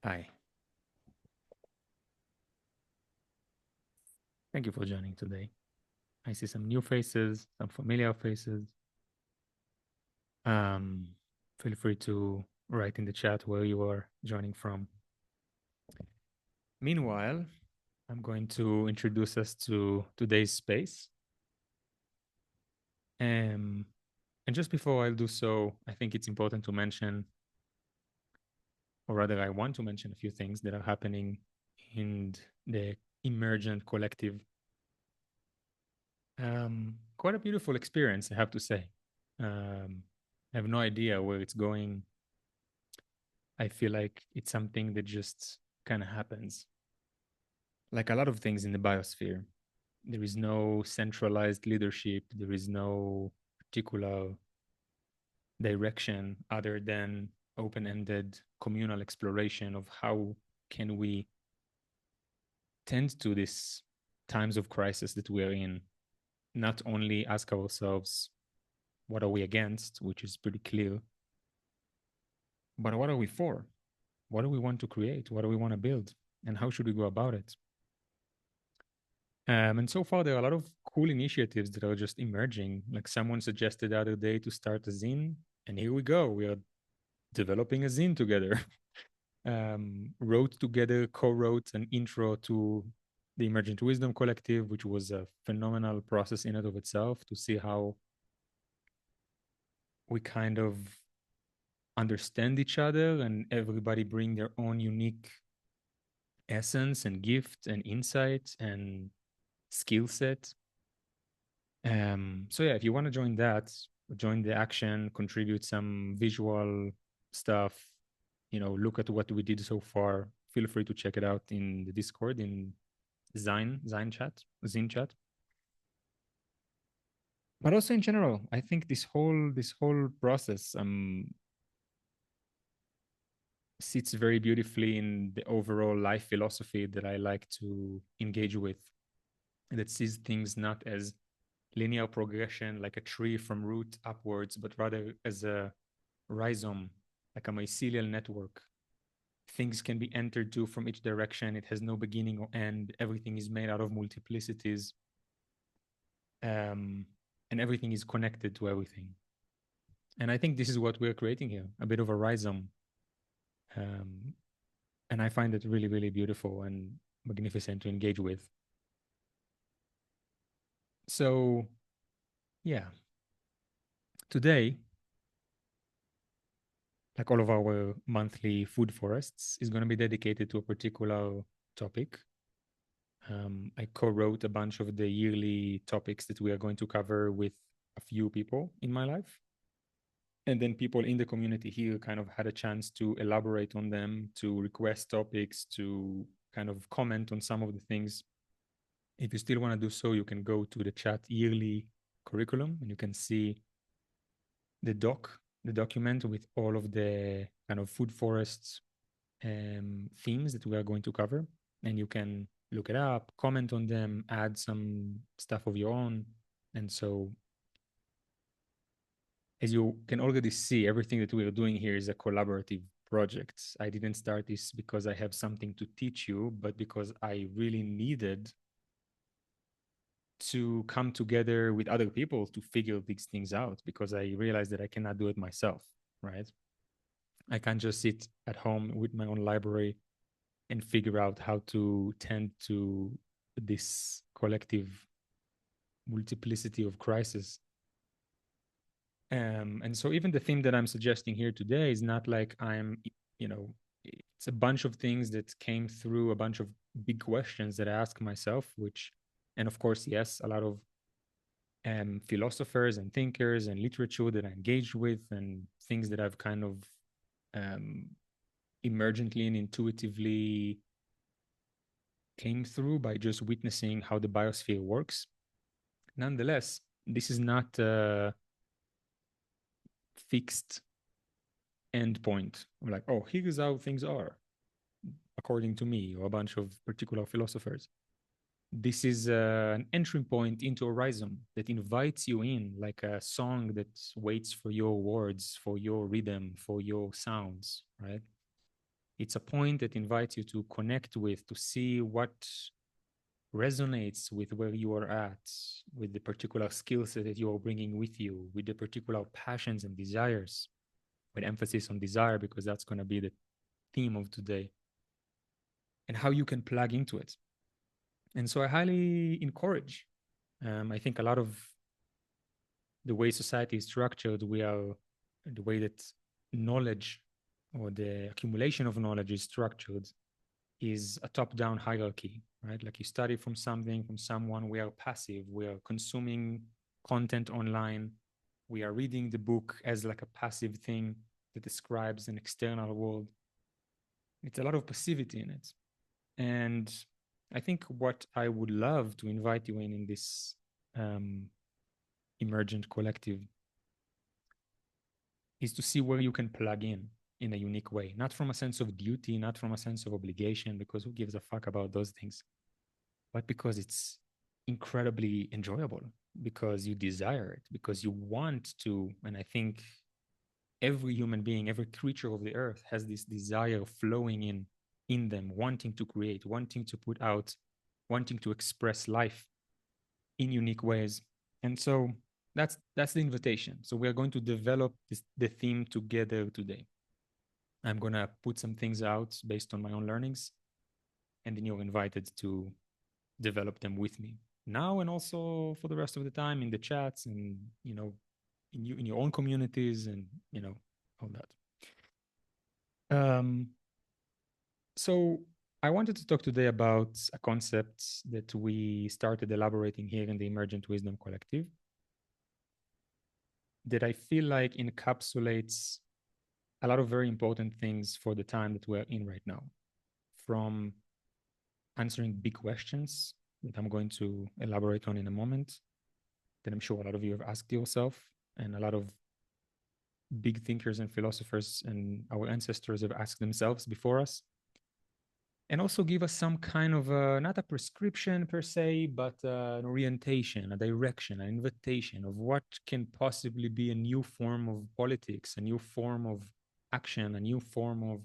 Hi, thank you for joining today. I see some new faces, some familiar faces. Um, Feel free to write in the chat where you are joining from. Meanwhile, I'm going to introduce us to today's space. Um, and just before I do so, I think it's important to mention, or rather, I want to mention a few things that are happening in the emergent collective. Quite a beautiful experience, I have to say. I have no idea where it's going. I feel like it's something that just kind of happens. Like a lot of things in the biosphere, there is no centralized leadership, there is no particular direction other than open-ended communal exploration of how can we tend to these times of crisis that we are in, not only ask ourselves what are we against, which is pretty clear, but what are we for? What do we want to create? What do we want to build? And how should we go about it? And so far, there are a lot of cool initiatives that are just emerging. Like someone suggested the other day to start a zine, and here we go. We are developing a zine together. Wrote together, co-wrote an intro to the Emergent Wisdom Collective, which was a phenomenal process in and of itself to see how we kind of understand each other and everybody bring their own unique essence and gift and insight and skill set. So yeah, if you want to join that, join the action, contribute some visual stuff, look at what we did so far. Feel free to check it out in the Discord in Zine chat. But also in general, I think this whole process sits very beautifully in the overall life philosophy that I like to engage with, that sees things not as linear progression like a tree from root upwards, but rather as a rhizome, like a mycelial network. Things can be entered to from each direction. It has no beginning or end. Everything is made out of multiplicities, um, and everything is connected to everything. And I think this is what we're creating here, a bit of a rhizome. Um, and I find it really, really beautiful and magnificent to engage with. So, yeah, today, like all of our monthly food forests, is going to be dedicated to a particular topic. I co-wrote a bunch of the yearly topics that we are going to cover with a few people in my life. And then people in the community here kind of had a chance to elaborate on them, to request topics, to kind of comment on some of the things. If you still want to do so, you can go to the chat yearly curriculum and you can see the document with all of the kind of food forests themes that we are going to cover. And you can look it up, comment on them, add some stuff of your own. And so, as you can already see, everything that we are doing here is a collaborative project. I didn't start this because I have something to teach you, but because I really needed to come together with other people to figure these things out because I realized that I cannot do it myself, right? I can't just sit at home with my own library and figure out how to tend to this collective multiplicity of crisis. And so even the theme that I'm suggesting here today is not like it's a bunch of things that came through a bunch of big questions that I ask myself, and of course, yes, a lot of philosophers and thinkers and literature that I engaged with and things that I've kind of um, emergently and intuitively came through by just witnessing how the biosphere works. Nonetheless, this is not a fixed endpoint. I'm like, oh, here's how things are, according to me, or a bunch of particular philosophers. This is an entry point into a rhizome that invites you in, like a song that waits for your words, for your rhythm, for your sounds, right? It's a point that invites you to connect with, to see what resonates with where you are at, with the particular skill set that you are bringing with you, with the particular passions and desires, with emphasis on desire, because that's going to be the theme of today, and how you can plug into it. And so I highly encourage. I think a lot of the way society is structured, we are the way that knowledge or the accumulation of knowledge is structured is a top-down hierarchy, right? Like you study from something, from someone, we are passive, we are consuming content online, we are reading the book as like a passive thing that describes an external world. It's a lot of passivity in it. And I think what I would love to invite you in this emergent collective is to see where you can plug in a unique way, not from a sense of duty, not from a sense of obligation, because who gives a fuck about those things, but because it's incredibly enjoyable, because you desire it, because you want to. And I think every human being, every creature of the earth has this desire flowing in them, wanting to create, wanting to put out, wanting to express life in unique ways. And so that's the invitation. So we are going to develop the theme together today. I'm going to put some things out based on my own learnings, and then you're invited to develop them with me now and also for the rest of the time in the chats and, in your own communities and, all that. So I wanted to talk today about a concept that we started elaborating here in the Emergent Wisdom Collective that I feel like encapsulates a lot of very important things for the time that we're in right now, from answering big questions that I'm going to elaborate on in a moment, that I'm sure a lot of you have asked yourself, and a lot of big thinkers and philosophers and our ancestors have asked themselves before us. And also give us some kind of not a prescription per se, but an orientation, a direction, an invitation of what can possibly be a new form of politics, a new form of action, a new form of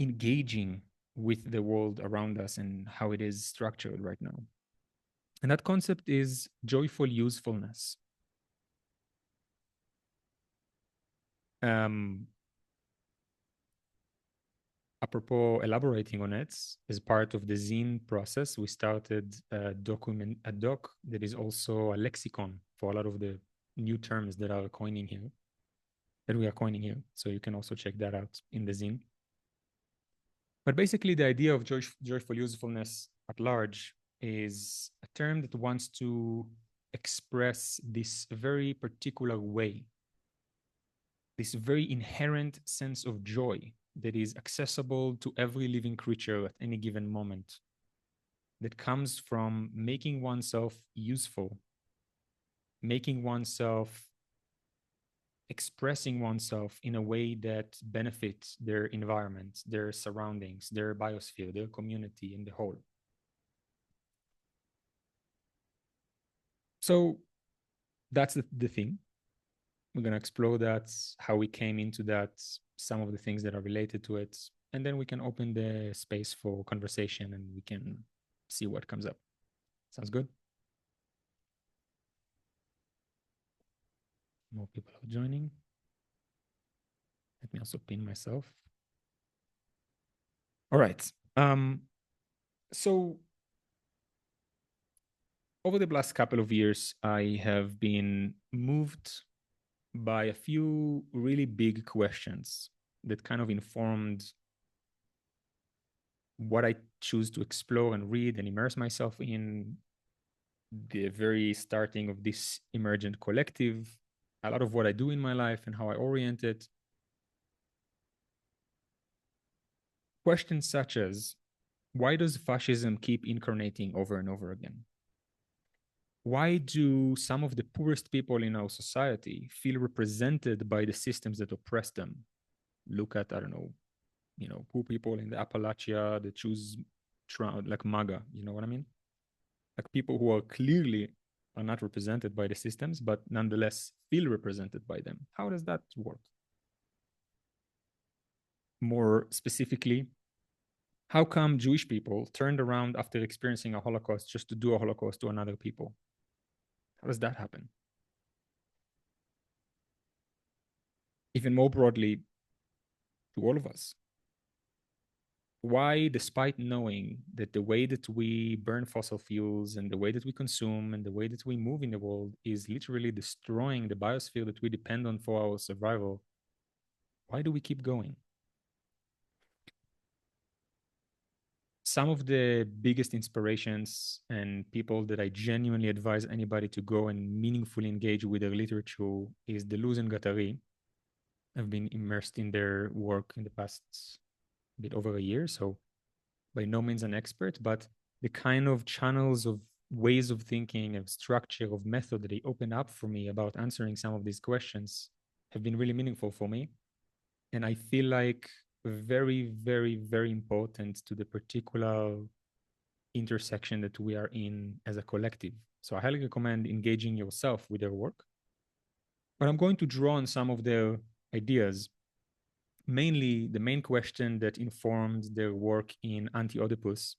engaging with the world around us and how it is structured right now. And that concept is joyful usefulness. Apropos elaborating on it, as part of the zine process, we started a doc that is also a lexicon for a lot of the new terms that we are coining here. So you can also check that out in the zine. But basically, the idea of joyful usefulness at large is a term that wants to express this very particular way, this very inherent sense of joy that is accessible to every living creature at any given moment, that comes from making oneself useful, making oneself, expressing oneself in a way that benefits their environment, their surroundings, their biosphere, their community in the whole. So that's the thing. We're going to explore that, how we came into that, some of the things that are related to it, and then we can open the space for conversation and we can see what comes up. Sounds good? More people are joining. Let me also pin myself. All right. So over the last couple of years, I have been moved by a few really big questions that kind of informed what I choose to explore and read and immerse myself in the very starting of this emergent collective, a lot of what I do in my life and how I orient it. Questions such as, why does fascism keep incarnating over and over again? Why do some of the poorest people in our society feel represented by the systems that oppress them? Look at, I don't know, poor people in the Appalachia that choose like MAGA, you know what I mean? Like people who are clearly are not represented by the systems, but nonetheless feel represented by them. How does that work? More specifically, how come Jewish people turned around after experiencing a Holocaust just to do a Holocaust to another people? How does that happen? Even more broadly, to all of us, why, despite knowing that the way that we burn fossil fuels and the way that we consume and the way that we move in the world is literally destroying the biosphere that we depend on for our survival, why do we keep going? Some of the biggest inspirations and people that I genuinely advise anybody to go and meaningfully engage with their literature is Deleuze and Guattari. I've been immersed in their work in the past bit over a year, so by no means an expert, but the kind of channels of ways of thinking, of structure, of method that they open up for me about answering some of these questions have been really meaningful for me. And I feel like very, very, very important to the particular intersection that we are in as a collective. So I highly recommend engaging yourself with their work. But I'm going to draw on some of their ideas, mainly the main question that informed their work in Anti-Oedipus,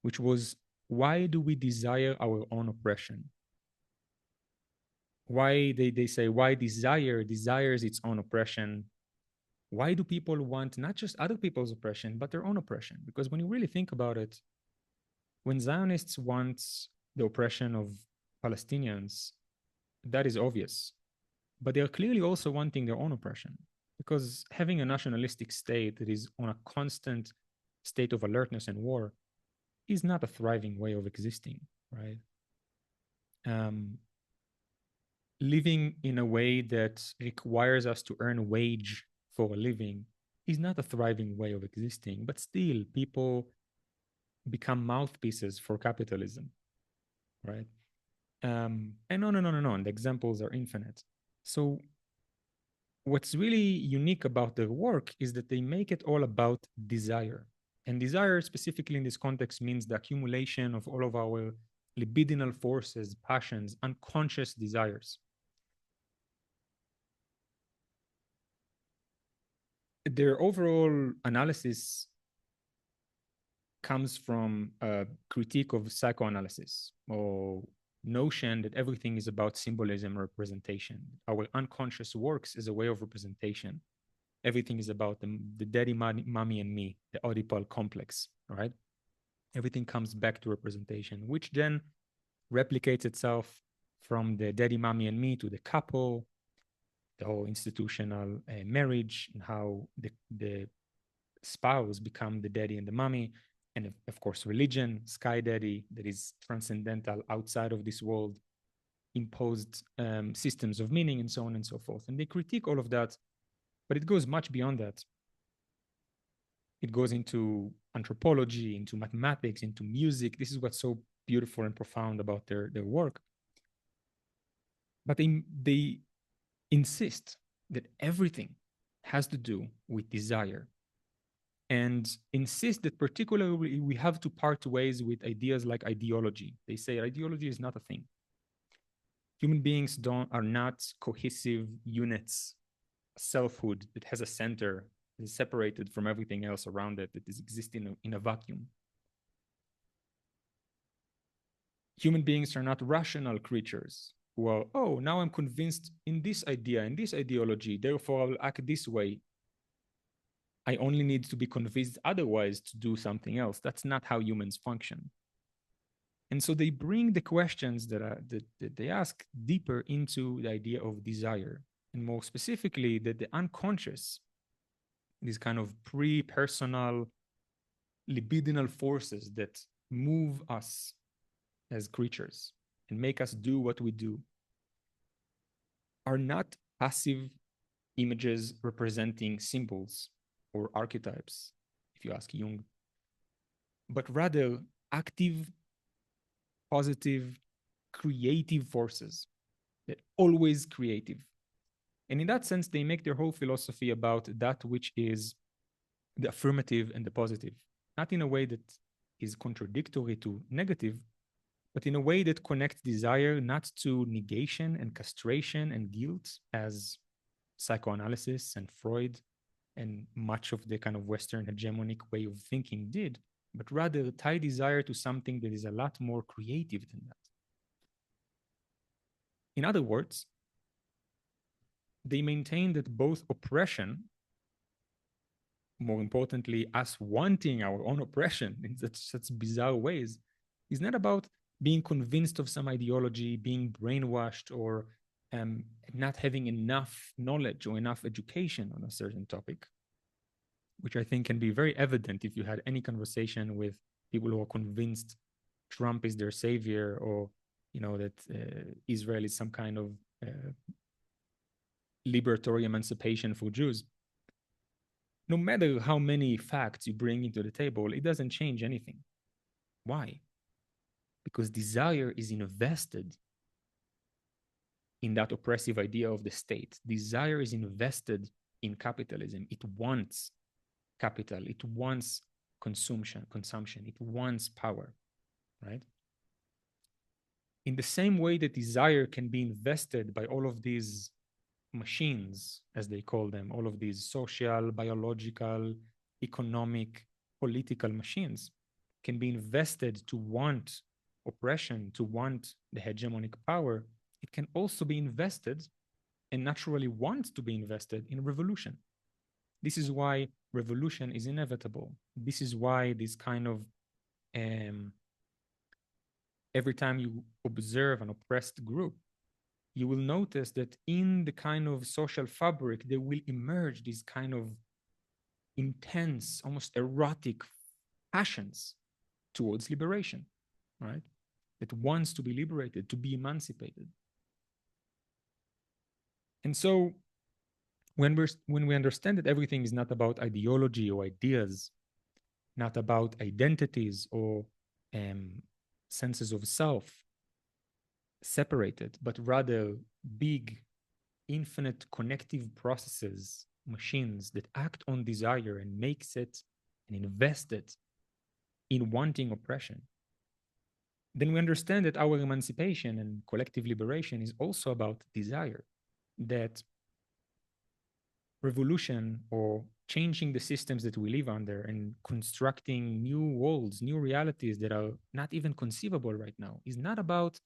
which was, why do we desire our own oppression? Why they say, why desire desires its own oppression? Why do people want not just other people's oppression, but their own oppression? Because when you really think about it, when Zionists want the oppression of Palestinians, that is obvious. But they are clearly also wanting their own oppression, because having a nationalistic state that is on a constant state of alertness and war is not a thriving way of existing, right? Um, Living in a way that requires us to earn a wage for a living is not a thriving way of existing, but still people become mouthpieces for capitalism, right? And on and on and on. The examples are infinite. So what's really unique about their work is that they make it all about desire. And desire, specifically in this context, means the accumulation of all of our libidinal forces, passions, unconscious desires. Their overall analysis comes from a critique of psychoanalysis or notion that everything is about symbolism or representation. Our unconscious works as a way of representation. Everything is about the daddy, mommy, and me, the Oedipal complex, right? Everything comes back to representation, which then replicates itself from the daddy, mommy, and me to the couple, the whole institutional marriage, and how the spouse become the daddy and the mommy, and of course religion, sky daddy, that is transcendental, outside of this world, imposed systems of meaning, and so on and so forth. And they critique all of that, but it goes much beyond that. It goes into anthropology, into mathematics, into music. This is what's so beautiful and profound about their work. But they insist that everything has to do with desire, and insist that particularly we have to part ways with ideas like ideology. They say ideology is not a thing. Human beings are not cohesive units, selfhood that has a center, is separated from everything else around it, that is existing in a vacuum. Human beings are not rational creatures who are, oh, now I'm convinced in this idea, in this ideology, therefore I will act this way. I only need to be convinced otherwise to do something else. That's not how humans function. And so they bring the questions that they ask deeper into the idea of desire, and more specifically, that the unconscious, these kind of pre-personal libidinal forces that move us as creatures and make us do what we do, are not passive images representing symbols or archetypes, if you ask Jung, but rather active, positive, creative forces that always creative. And in that sense, they make their whole philosophy about that which is the affirmative and the positive, not in a way that is contradictory to negative, but in a way that connects desire not to negation and castration and guilt, as psychoanalysis and Freud and much of the kind of Western hegemonic way of thinking did, but rather tie desire to something that is a lot more creative than that. In other words, they maintain that both oppression, more importantly, us wanting our own oppression in such bizarre ways, is not about being convinced of some ideology, being brainwashed, or not having enough knowledge or enough education on a certain topic, which I think can be very evident if you had any conversation with people who are convinced Trump is their savior, or that Israel is some kind of liberatory emancipation for Jews. No matter how many facts you bring into the table, it doesn't change anything. Why? Because desire is invested in that oppressive idea of the state. Desire is invested in capitalism. It wants capital. It wants consumption. It wants power, right? In the same way that desire can be invested by all of these machines, as they call them, all of these social, biological, economic, political machines can be invested to want oppression, to want the hegemonic power. It can also be invested and naturally wants to be invested in revolution. This is why revolution is inevitable. This is why this kind of every time you observe an oppressed group, you will notice that in the kind of social fabric, there will emerge these kind of intense, almost erotic passions towards liberation, right? That wants to be liberated, to be emancipated. And so when we understand that everything is not about ideology or ideas, not about identities or senses of self separated, but rather big, infinite connective processes, machines that act on desire and makes it and invest it in wanting oppression, then we understand that our emancipation and collective liberation is also about desire, that revolution or changing the systems that we live under and constructing new worlds, new realities that are not even conceivable right now is not about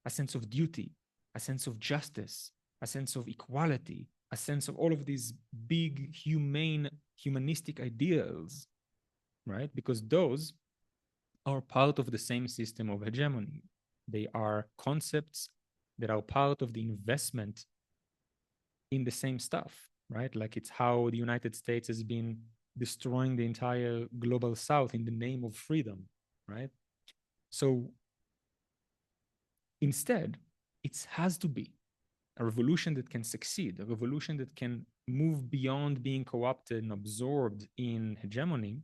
a sense of duty, a sense of justice, a sense of equality, a sense of all of these big humanistic ideals, right? Because those are part of the same system of hegemony. They are concepts that are part of the investment in the same stuff, right? Like it's how the United States has been destroying the entire global South in the name of freedom, right? So instead, it has to be a revolution that can succeed, a revolution that can move beyond being co-opted and absorbed in hegemony,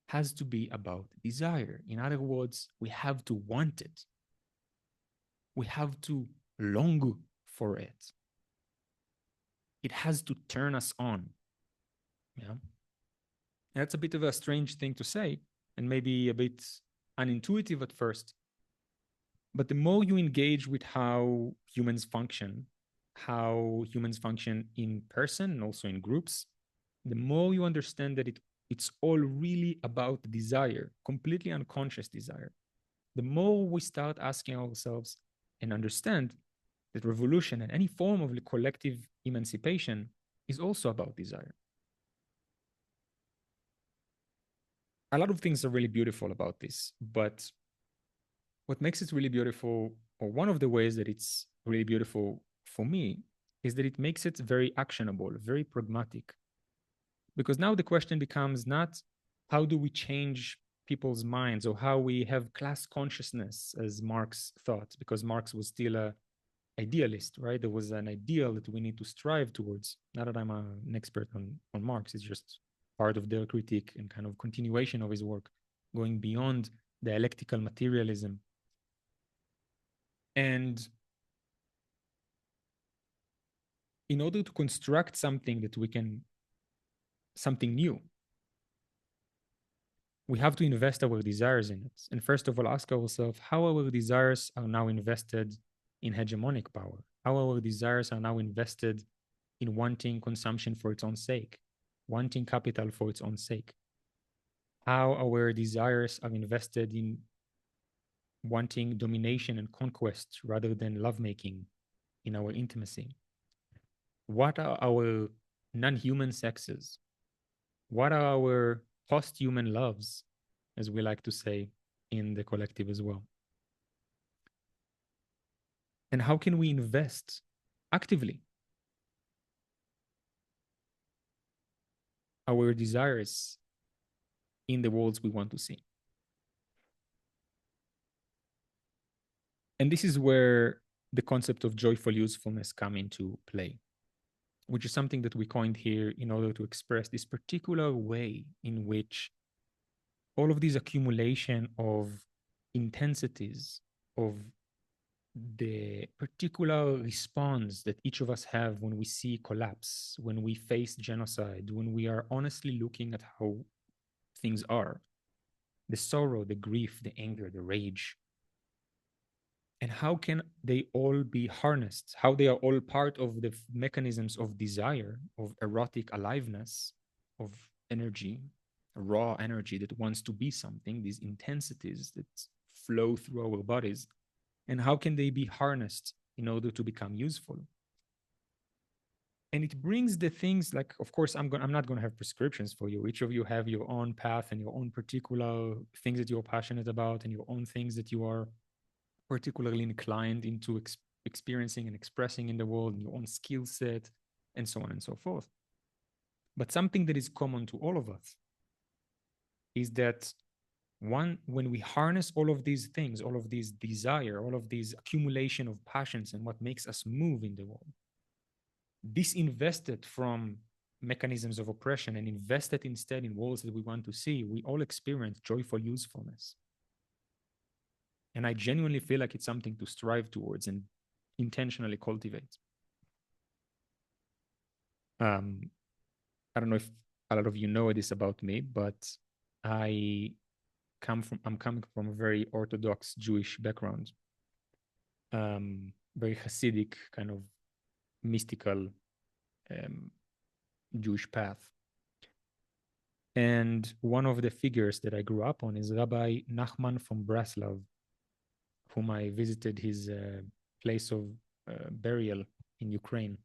has to be about desire. In other words, we have to want it. We have to long for it. It has to turn us on. Yeah. That's a bit of a strange thing to say, and maybe a bit unintuitive at first. But the more you engage with how humans function in person and also in groups, the more you understand that it's all really about desire, completely unconscious desire. The more we start asking ourselves and understand that revolution and any form of collective emancipation is also about desire. A lot of things are really beautiful about this, but what makes it really beautiful, or one of the ways that it's really beautiful for me, is that it makes it very actionable, very pragmatic. Because now the question becomes not how do we change people's minds or how we have class consciousness, as Marx thought, because Marx was still an idealist, right? There was an ideal that we need to strive towards. Not that I'm an expert on Marx, it's just part of their critique and kind of continuation of his work, going beyond dialectical materialism. And in order to construct something something new, we have to invest our desires in it. And first of all, ask ourselves how our desires are now invested in hegemonic power, how our desires are now invested in wanting consumption for its own sake, wanting capital for its own sake, how our desires are invested in wanting domination and conquest rather than lovemaking in our intimacy. What are our non-human sexes? What are our post-human loves, as we like to say in the collective as well? And how can we invest actively our desires in the worlds we want to see? And this is where the concept of joyful usefulness come into play, which is something that we coined here in order to express this particular way in which all of these accumulation of intensities of the particular response that each of us have when we see collapse, when we face genocide, when we are honestly looking at how things are, the sorrow, the grief, the anger, the rage, and how can they all be harnessed, how they are all part of the mechanisms of desire, of erotic aliveness, of energy, raw energy that wants to be something, these intensities that flow through our bodies, and how can they be harnessed in order to become useful? And it brings the things like, of course, I'm not going to have prescriptions for you. Each of you have your own path and your own particular things that you're passionate about and your own things that you are particularly inclined into experiencing and expressing in the world, and your own skill set, and so on and so forth. But something that is common to all of us is that when we harness all of these things, all of these desire, all of these accumulation of passions and what makes us move in the world, disinvested from mechanisms of oppression and invested instead in worlds that we want to see, we all experience joyful usefulness. And I genuinely feel like it's something to strive towards and intentionally cultivate. I don't know if a lot of you know this about me, but I'm coming from a very Orthodox Jewish background, very Hasidic kind of mystical Jewish path. And one of the figures that I grew up on is Rabbi Nachman from Breslov, whom I visited his place of burial in Ukraine,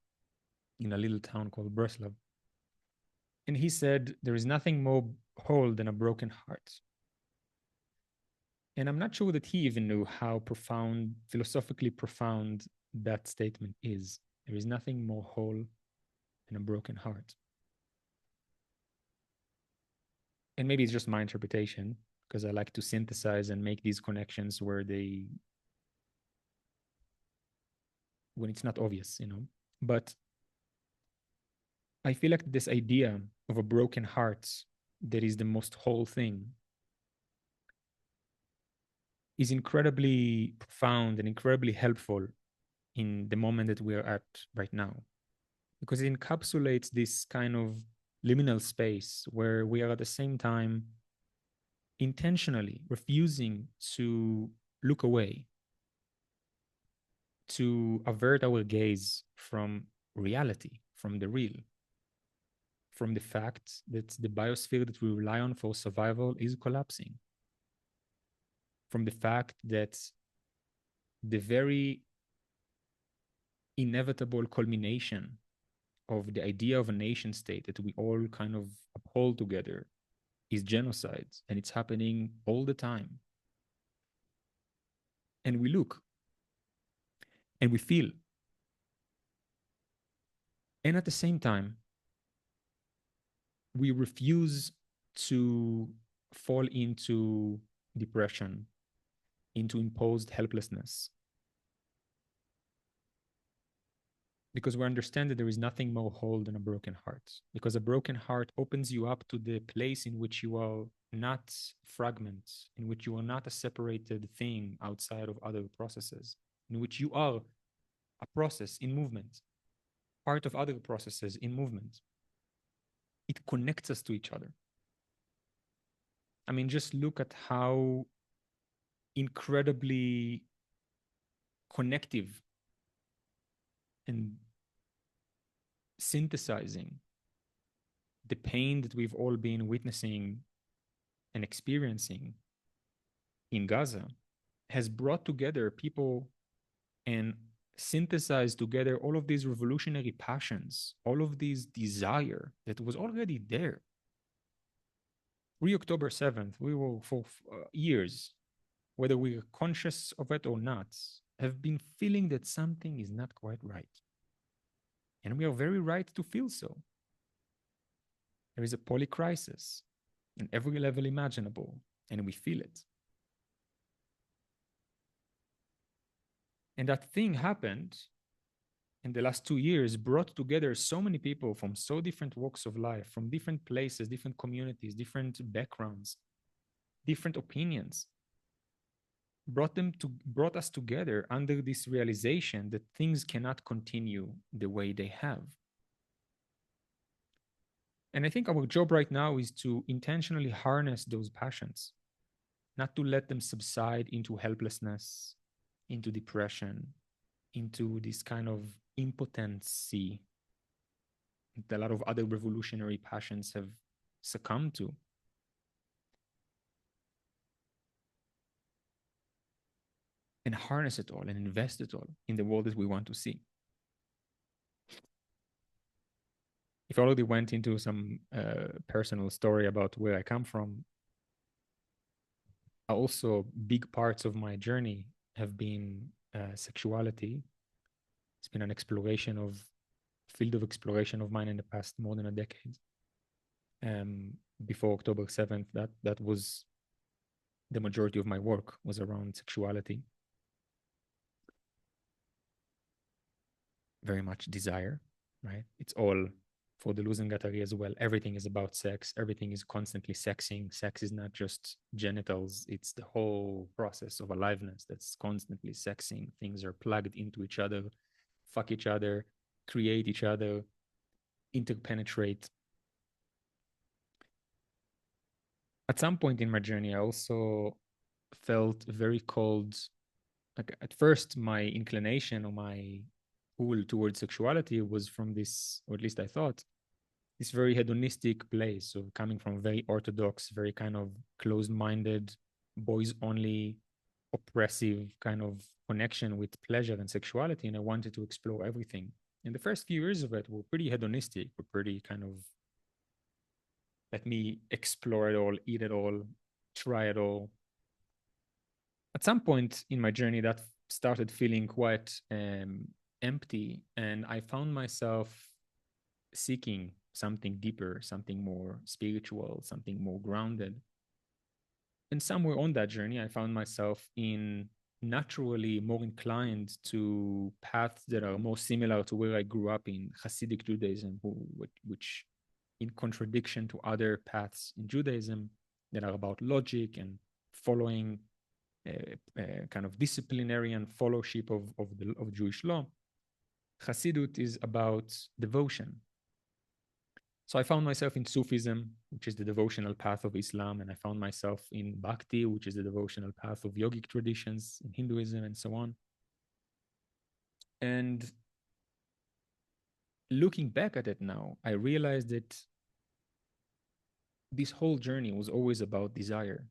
in a little town called Breslov. And he said, there is nothing more whole than a broken heart. And I'm not sure that he even knew how profound, philosophically profound that statement is. There is nothing more whole than a broken heart. And maybe it's just my interpretation, because I like to synthesize and make these connections when it's not obvious, But I feel like this idea of a broken heart that is the most whole thing is incredibly profound and incredibly helpful in the moment that we are at right now, because it encapsulates this kind of liminal space where we are at the same time intentionally refusing to look away, to avert our gaze from reality, from the real, from the fact that the biosphere that we rely on for survival is collapsing, from the fact that the very inevitable culmination of the idea of a nation state that we all kind of uphold together is genocide, and it's happening all the time. And we look and we feel. And at the same time, we refuse to fall into depression, into imposed helplessness, because we understand that there is nothing more whole than a broken heart, because a broken heart opens you up to the place in which you are not fragments, in which you are not a separated thing outside of other processes, in which you are a process in movement, part of other processes in movement. It connects us to each other. I mean, just look at how incredibly connective and synthesizing the pain that we've all been witnessing and experiencing in Gaza has brought together people and synthesized together all of these revolutionary passions, all of these desire that was already there. Pre October 7th, we were for years, whether we are conscious of it or not, have been feeling that something is not quite right. And we are very right to feel so. There is a polycrisis in every level imaginable, and we feel it. And that thing happened in the last 2 years, brought together so many people from so different walks of life, from different places, different communities, different backgrounds, different opinions, brought us together under this realization that things cannot continue the way they have. And I think our job right now is to intentionally harness those passions, not to let them subside into helplessness, into depression, into this kind of impotency that a lot of other revolutionary passions have succumbed to. And harness it all and invest it all in the world that we want to see. If I already went into some personal story about where I come from, also big parts of my journey have been sexuality. It's been an exploration of field of exploration of mine in the past more than a decade. Before October 7th, that was the majority of my work was around sexuality. Very much desire, right? It's all for the losing Gatari as well. Everything is about sex. Everything is constantly sexing. Sex is not just genitals. It's the whole process of aliveness that's constantly sexing. Things are plugged into each other, fuck each other, create each other, interpenetrate. At some point in my journey, I also felt very cold. Like at first, my inclination or my pull towards sexuality was from this, or at least I thought, this very hedonistic place of coming from very orthodox, very kind of closed-minded, boys-only, oppressive kind of connection with pleasure and sexuality, and I wanted to explore everything. And the first few years of it were pretty hedonistic, were pretty kind of let me explore it all, eat it all, try it all. At some point in my journey, that started feeling quite empty, and I found myself seeking something deeper, something more spiritual, something more grounded. And somewhere on that journey, I found myself in naturally more inclined to paths that are more similar to where I grew up in Hasidic Judaism, which in contradiction to other paths in Judaism that are about logic and following kind of disciplinarian fellowship of Jewish law, Hasidut is about devotion. So I found myself in Sufism, which is the devotional path of Islam, and I found myself in Bhakti, which is the devotional path of yogic traditions in Hinduism and so on. And looking back at it now, I realized that this whole journey was always about desire.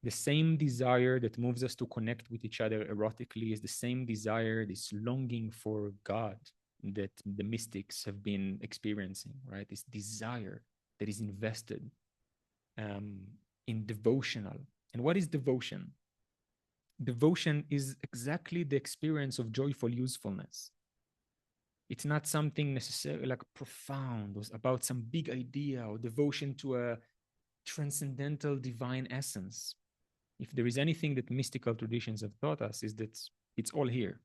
The same desire that moves us to connect with each other erotically is the same desire, this longing for God that the mystics have been experiencing, right? This desire that is invested in devotional. And what is devotion? Devotion is exactly the experience of joyful usefulness. It's not something necessarily like profound or about some big idea or devotion to a transcendental divine essence. If there is anything that mystical traditions have taught us, is that it's all here.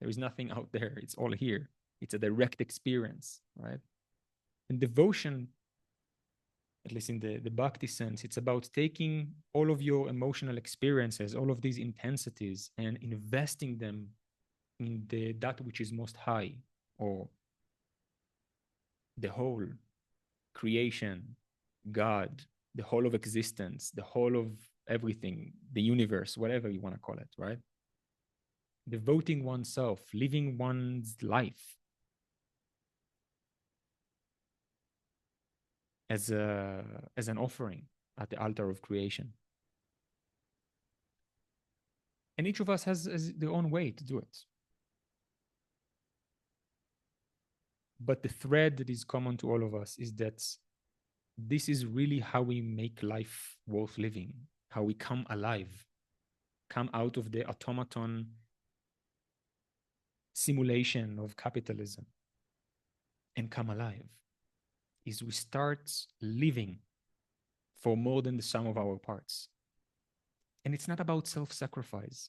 There is nothing out there. It's all here. It's a direct experience, right? And devotion, at least in the Bhakti sense, it's about taking all of your emotional experiences, all of these intensities, and investing them in that which is most high, or the whole, creation, God, the whole of existence, the whole of everything, the universe, whatever you want to call it, right? Devoting oneself, living one's life as an offering at the altar of creation. And each of us has their own way to do it. But the thread that is common to all of us is that this is really how we make life worth living, how we come alive, come out of the automaton simulation of capitalism and come alive, is we start living for more than the sum of our parts. And it's not about self-sacrifice.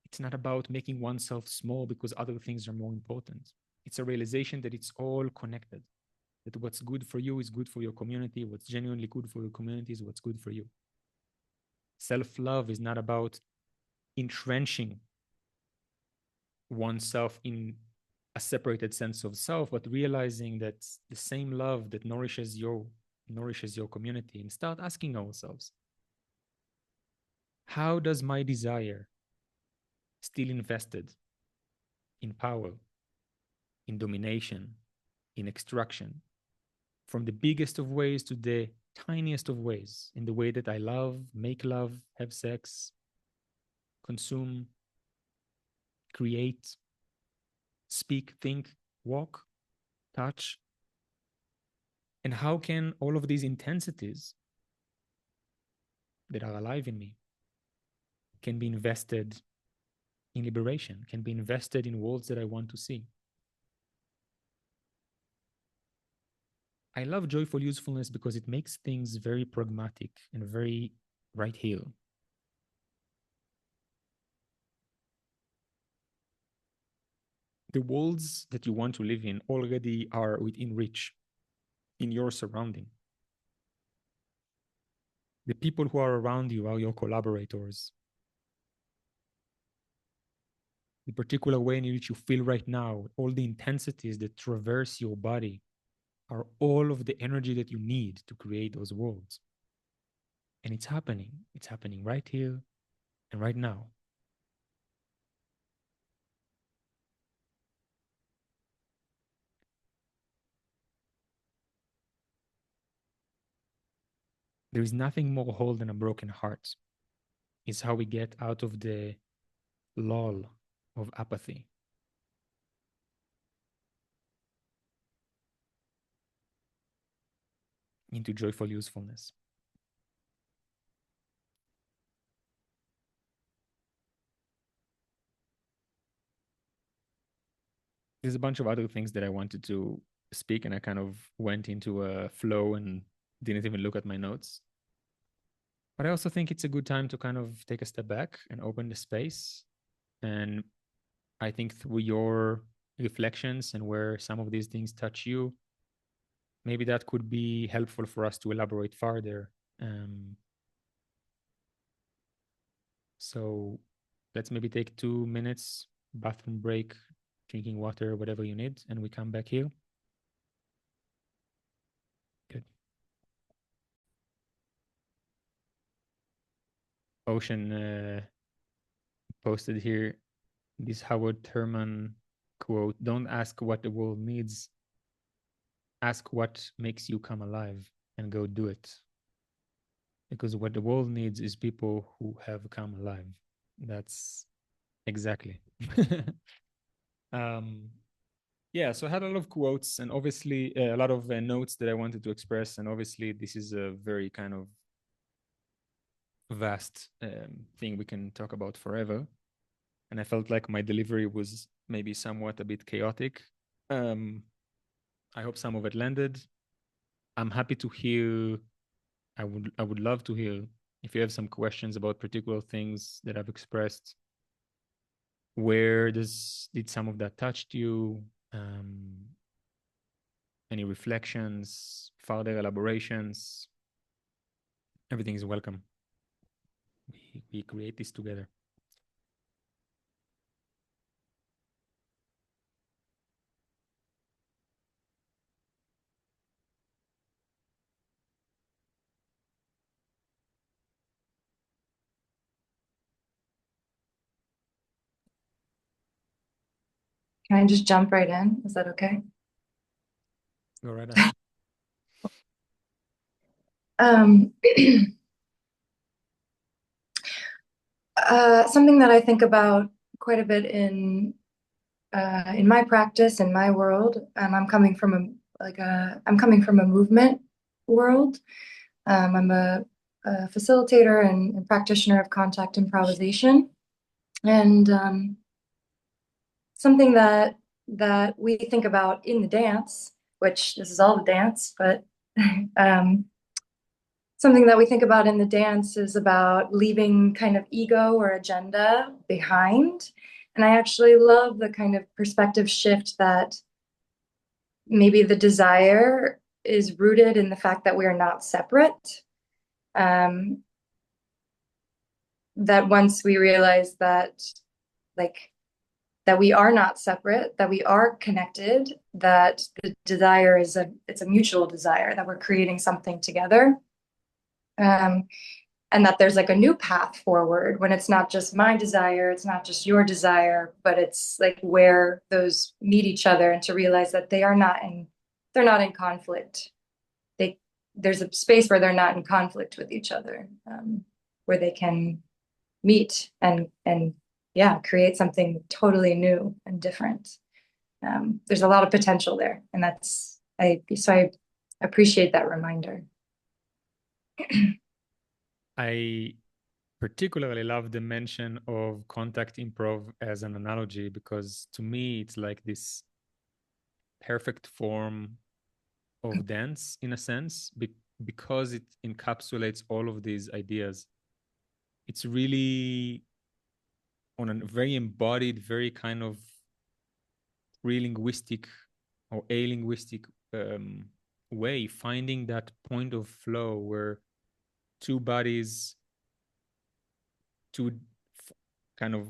It's not about making oneself small because other things are more important. It's a realization that it's all connected, that what's good for you is good for your community. What's genuinely good for your community is what's good for you. Self-love is not about entrenching oneself in a separated sense of self, but realizing that the same love that nourishes your community, and start asking ourselves, how does my desire still invested in power, in domination, in extraction, from the biggest of ways to the tiniest of ways, in the way that I love, make love, have sex, consume, create, speak, think, walk, touch? And how can all of these intensities that are alive in me can be invested in liberation, can be invested in worlds that I want to see? I love joyful usefulness because it makes things very pragmatic and very right here. The worlds that you want to live in already are within reach, in your surrounding. The people who are around you are your collaborators. The particular way in which you feel right now, all the intensities that traverse your body, are all of the energy that you need to create those worlds. And it's happening. It's happening right here and right now. There is nothing more whole than a broken heart. It's how we get out of the lull of apathy. Into joyful usefulness. There's a bunch of other things that I wanted to speak, and I kind of went into a flow and didn't even look at my notes. But I also think it's a good time to kind of take a step back and open the space. And I think through your reflections and where some of these things touch you, maybe that could be helpful for us to elaborate further. So let's maybe take 2 minutes, bathroom break, drinking water, whatever you need, and we come back here. Good. Ocean posted here this Howard Thurman quote: "Don't ask what the world needs. Ask what makes you come alive and go do it." Because what the world needs is people who have come alive. That's exactly. um, yeah, so I had a lot of quotes and obviously a lot of notes that I wanted to express. And obviously, this is a very kind of vast thing we can talk about forever. And I felt like my delivery was maybe somewhat a bit chaotic. I hope some of it landed. I'm happy to hear. I would love to hear if you have some questions about particular things that I've expressed. Where did some of that touched you? Any reflections, further elaborations? Everything is welcome. We create this together. Can I just jump right in? Is that okay? Go right ahead. Um, something that I think about quite a bit in my practice, in my world. I'm coming from a movement world. I'm a facilitator and practitioner of contact improvisation, and something that we think about in the dance, which this is all the dance, but um, something that we think about in the dance is about leaving kind of ego or agenda behind. And I actually love the kind of perspective shift that maybe the desire is rooted in the fact that we are not separate. Um, that once we realize that, like, that we are not separate, that we are connected, that the desire it's a mutual desire, that we're creating something together. Um, and that there's like a new path forward when it's not just my desire, it's not just your desire, but it's like where those meet each other, and to realize that they're not in conflict. They there's a space where they're not in conflict with each other, where they can meet and yeah, create something totally new and different. There's a lot of potential there, and I appreciate that reminder. I particularly love the mention of contact improv as an analogy because to me it's like this perfect form of dance in a sense because it encapsulates all of these ideas. It's really on a very embodied, very kind of pre-linguistic or a-linguistic um, way, finding that point of flow where two bodies, two kind of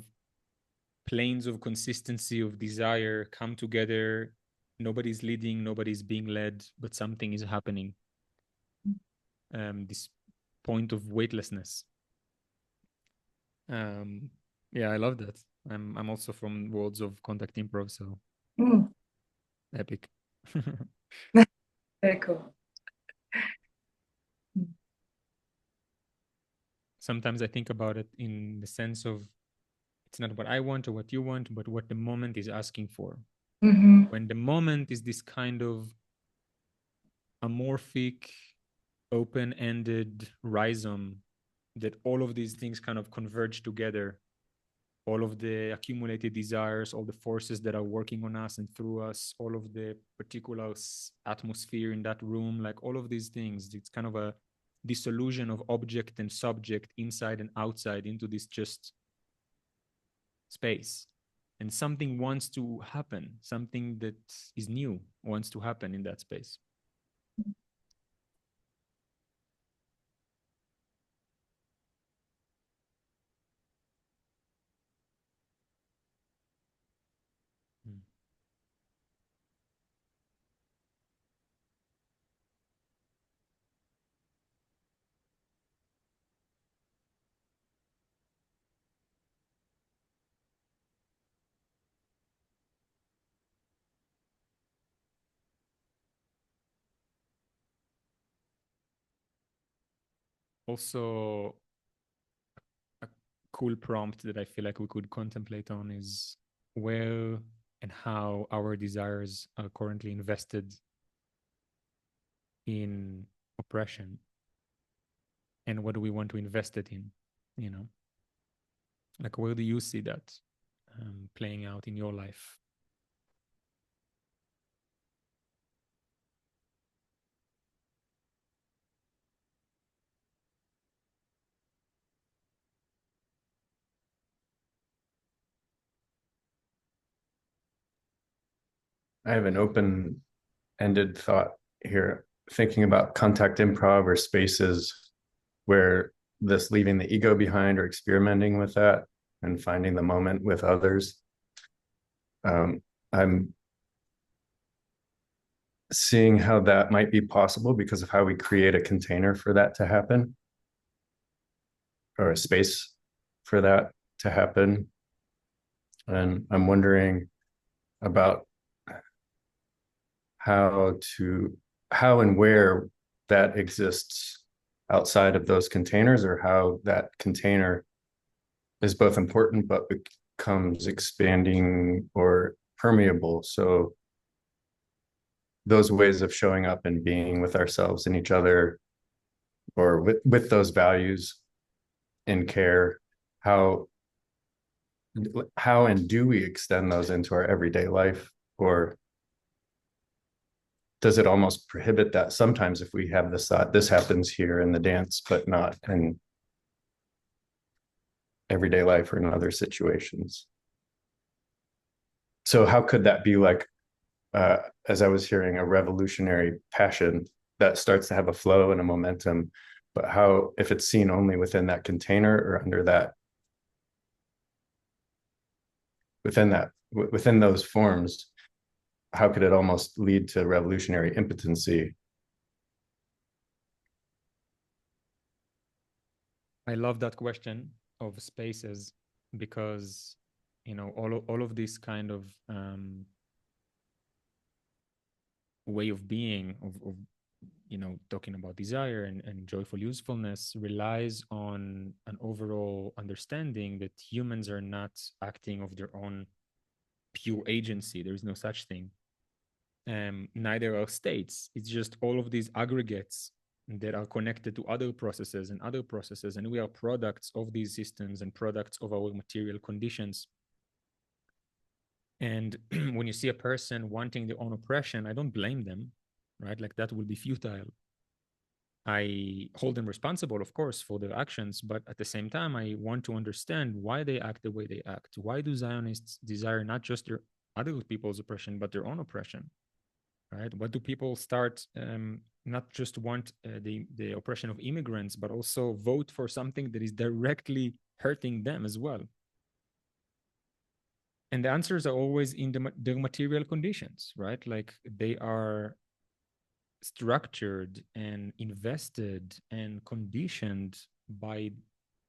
planes of consistency of desire come together. Nobody's leading, nobody's being led, but something is happening. This point of weightlessness. Um, yeah, I love that. I'm also from worlds of contact improv, so Mm, epic. very cool. Sometimes I think about it in the sense of it's not what I want or what you want, but what the moment is asking for. Mm-hmm. When the moment is this kind of amorphic, open-ended rhizome that all of these things kind of converge together, all of the accumulated desires, all the forces that are working on us and through us, all of the particular atmosphere in that room, like all of these things, it's kind of a dissolution of object and subject inside and outside into this just space. And something wants to happen, something that is new wants to happen in that space. Mm. Also, a cool prompt that I feel like we could contemplate on is where and how our desires are currently invested in oppression, and what do we want to invest it in, you know, like where do you see that playing out in your life? I have an open-ended thought here, thinking about contact improv or spaces where this leaving the ego behind or experimenting with that and finding the moment with others. I'm seeing how that might be possible because of how we create a container for that to happen, or a space for that to happen. And I'm wondering about how to how and where that exists outside of those containers, or how that container is both important but becomes expanding or permeable. So those ways of showing up and being with ourselves and each other, or with those values and care, how and do we extend those into our everyday life? Or does it almost prohibit that sometimes if we have this thought, this happens here in the dance, but not in everyday life or in other situations? So how could that be like, as I was hearing, a revolutionary passion that starts to have a flow and a momentum, but how, if it's seen only within that container or under that, within those forms, how could it almost lead to revolutionary impotency? I love that question of spaces, because all of this kind of way of being of talking about desire and joyful usefulness relies on an overall understanding that humans are not acting of their own pure agency. There is no such thing. Neither are states. It's just all of these aggregates that are connected to other processes, and we are products of these systems and products of our material conditions. And when you see a person wanting their own oppression, I don't blame them, right? Like, that will be futile. I hold them responsible, of course, for their actions, but at the same time, I want to understand why they act the way they act. Why do Zionists desire not just their other people's oppression, but their own oppression, right? What do people start not just want the oppression of immigrants, but also vote for something that is directly hurting them as well? And the answers are always in the material conditions, right? Like, they are structured and invested and conditioned by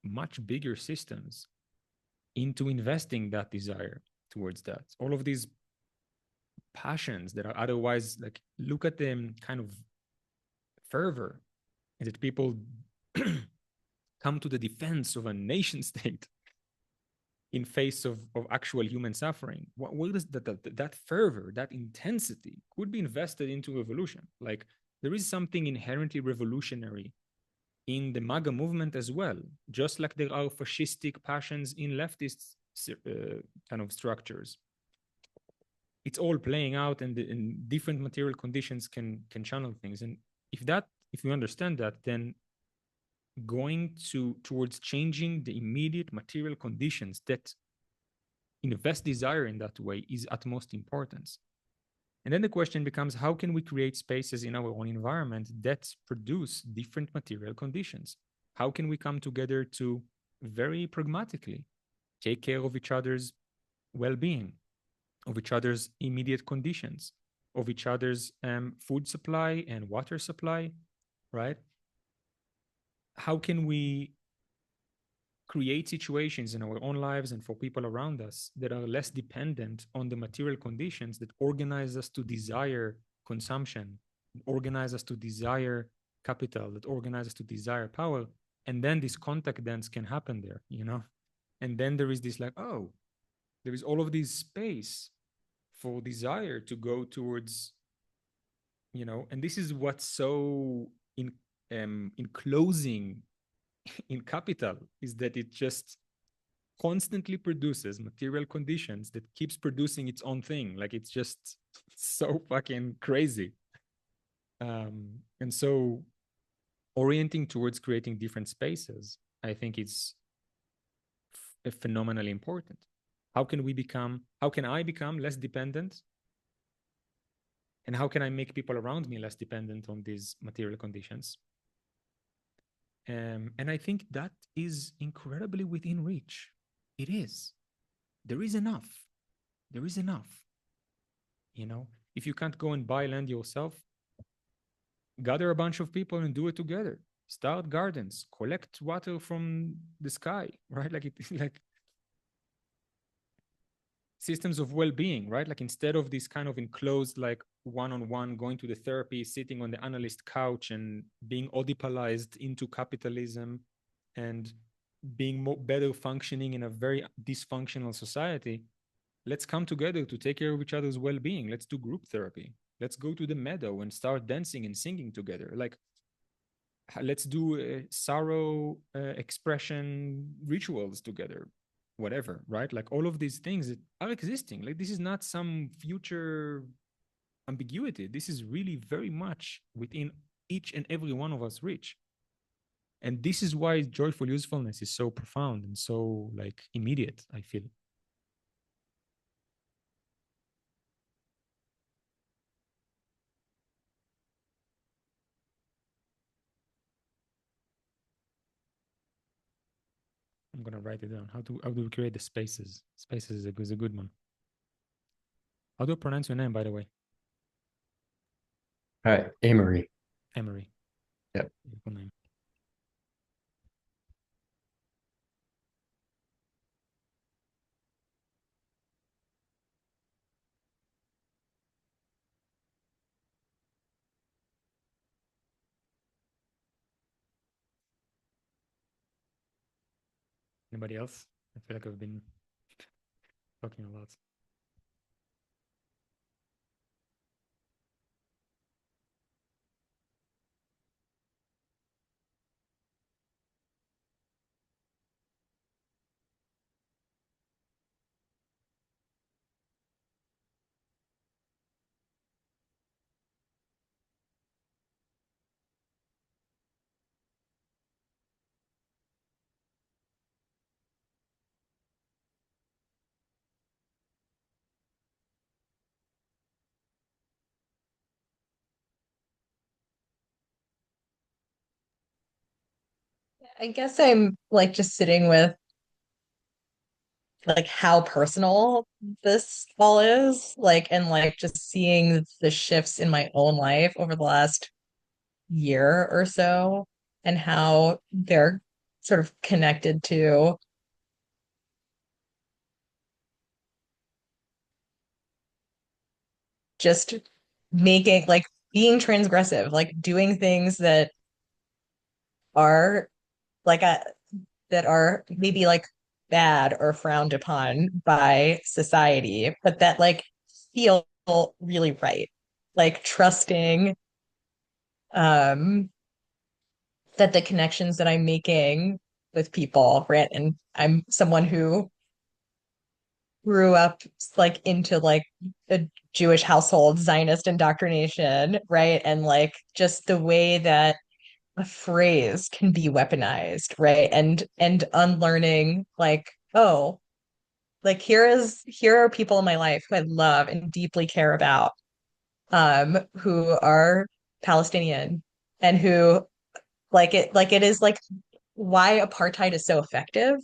much bigger systems into investing that desire towards that. All of these passions that are otherwise, like, look at them kind of fervor, and that people come to the defense of a nation state in face of actual human suffering. What is that fervor, that intensity could be invested into revolution? Like, there is something inherently revolutionary in the MAGA movement as well, just like there are fascistic passions in leftist kind of structures. It's all playing out, and in different material conditions can channel things. And if we understand that, then going towards changing the immediate material conditions that invest desire in that way is utmost importance. And then the question becomes, how can we create spaces in our own environment that produce different material conditions? How can we come together to very pragmatically take care of each other's well-being, of each other's immediate conditions, of each other's food supply and water supply, right? How can we create situations in our own lives and for people around us that are less dependent on the material conditions that organize us to desire consumption, organize us to desire capital, that organize us to desire power? And then this contact dance can happen there, And then there is this, like, oh, there is all of this space for desire to go towards, and this is what's so enclosing in capital, is that it just constantly produces material conditions that keeps producing its own thing. Like, it's just so fucking crazy. And so orienting towards creating different spaces, I think it's phenomenally important. How can I become less dependent? And how can I make people around me less dependent on these material conditions? And I think that is incredibly within reach. It is. There is enough. There is enough. If you can't go and buy land yourself, gather a bunch of people and do it together. Start gardens, collect water from the sky, right? systems of well-being, right? Like instead of this kind of enclosed, like one-on-one, going to the therapy, sitting on the analyst couch and being oedipalized into capitalism and being better functioning in a very dysfunctional society, let's come together to take care of each other's well-being. Let's do group therapy. Let's go to the meadow and start dancing and singing together. Like, let's do sorrow expression rituals together, whatever, right? Like all of these things that are existing. Like this is not some future ambiguity. This is really very much within each and every one of us reach. And this is why joyful usefulness is so profound and so like immediate, I feel. I'm gonna write it down. How do we create the spaces? Spaces is a good one. How do I pronounce your name, by the way? Hi, Amory. Emery. Yep. Beautiful name. Anybody else? I feel like I've been talking a lot. I guess I'm like just sitting with like how personal this all is, like, and like just seeing the shifts in my own life over the last year or so and how they're sort of connected to just making like being transgressive, like doing things that are like that are maybe like bad or frowned upon by society, but that like feel really right. Like trusting um that the connections that I'm making with people, right? And I'm someone who grew up like into like a Jewish household, Zionist indoctrination, right? And like just the way that a phrase can be weaponized, right? And unlearning like, oh, like here are people in my life who I love and deeply care about, who are Palestinian and who like it is like why apartheid is so effective,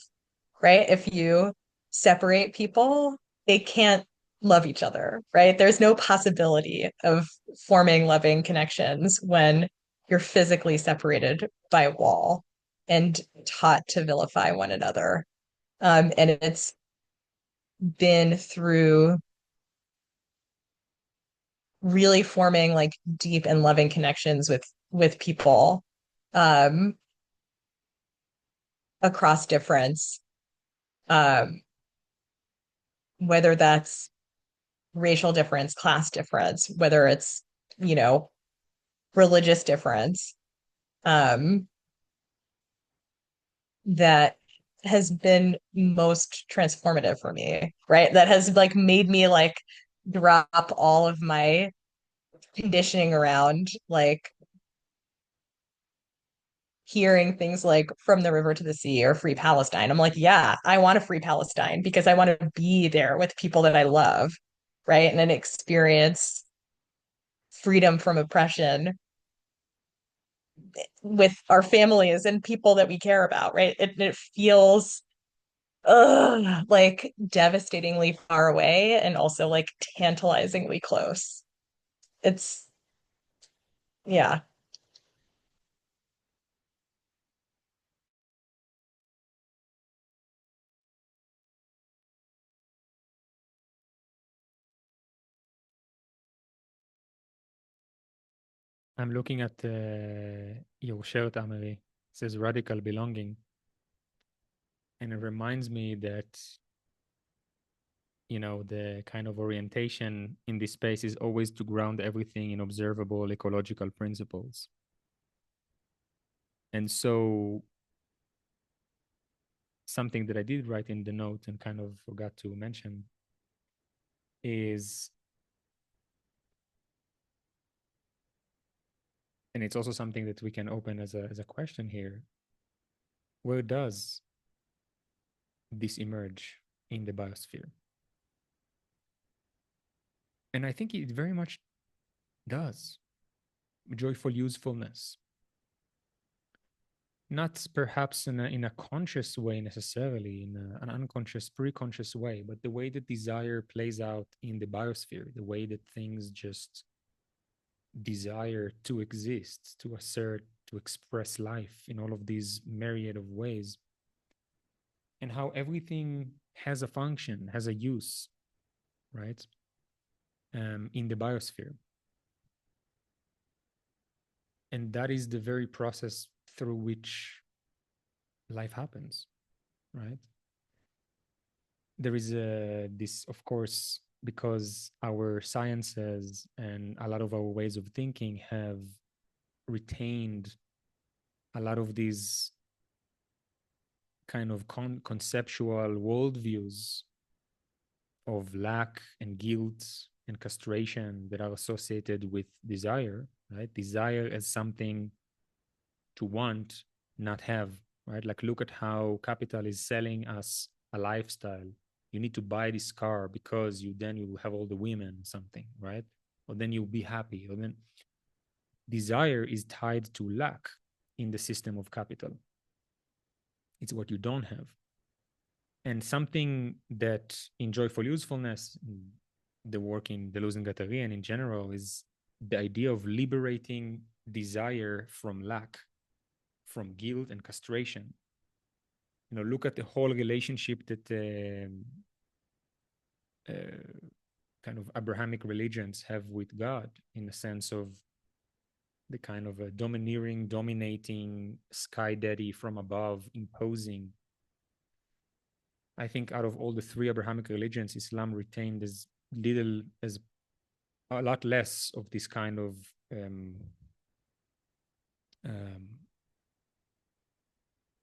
right? If you separate people, they can't love each other, right? There's no possibility of forming loving connections when you're physically separated by a wall and taught to vilify one another. And it's been through really forming like deep and loving connections with people um across difference, um whether that's racial difference, class difference, whether it's, you know, religious difference, um, that has been most transformative for me, right? That has like made me like drop all of my conditioning around like hearing things like from the river to the sea or free Palestine. I'm like, yeah, I want a free Palestine because I want to be there with people that I love, right? And then experience freedom from oppression with our families and people that we care about, right? It feels like devastatingly far away and also like tantalizingly close. It's, yeah. I'm looking at your shirt, Amelie. It says radical belonging. And it reminds me that, the kind of orientation in this space is always to ground everything in observable ecological principles. And so something that I did write in the note and kind of forgot to mention is, and it's also something that we can open as a question here, where does this emerge in the biosphere? And I think it very much does. Joyful usefulness. Not perhaps in a conscious way necessarily, in an unconscious, pre-conscious way, but the way that desire plays out in the biosphere, the way that things just desire to exist, to assert, to express life in all of these myriad of ways, and how everything has a function, has a use, right? In the biosphere. And that is the very process through which life happens, right? There is this, of course, because our sciences and a lot of our ways of thinking have retained a lot of these kind of conceptual worldviews of lack and guilt and castration that are associated with desire, right? Desire as something to want, not have, right? Like, look at how capital is selling us a lifestyle. You need to buy this car because then you will have all the women, something, right? Or then you'll be happy. Or then desire is tied to lack in the system of capital. It's what you don't have. And something that in joyful usefulness, the work in the losing Gatari and in general, is the idea of liberating desire from lack, from guilt and castration. Look at the whole relationship that kind of Abrahamic religions have with God, in the sense of the kind of a domineering, dominating sky daddy from above, imposing. I think out of all the three Abrahamic religions, Islam retained as a lot less of this kind of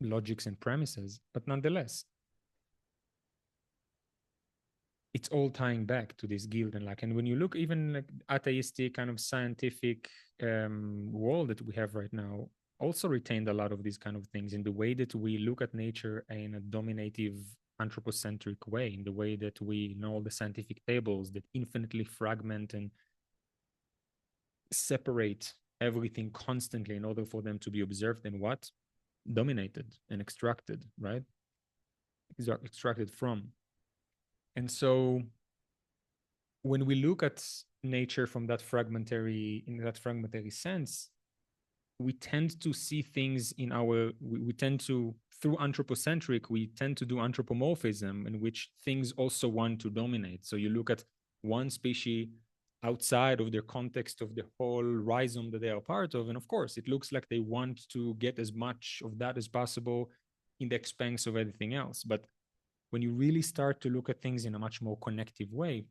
logics and premises, but nonetheless, it's all tying back to this guilt and lack. And when you look even like atheistic kind of scientific world that we have right now, also retained a lot of these kind of things in the way that we look at nature in a dominative anthropocentric way, in the way that we know all the scientific tables that infinitely fragment and separate everything constantly in order for them to be observed and what? Dominated and extracted, right? Extracted from. And so when we look at nature from that fragmentary sense, we tend to see things we tend to, through anthropocentric, we tend to do anthropomorphism, in which things also want to dominate. So you look at one species outside of their context of the whole rhizome that they are part of, and of course, it looks like they want to get as much of that as possible in the expense of everything else. But when you really start to look at things in a much more connective way,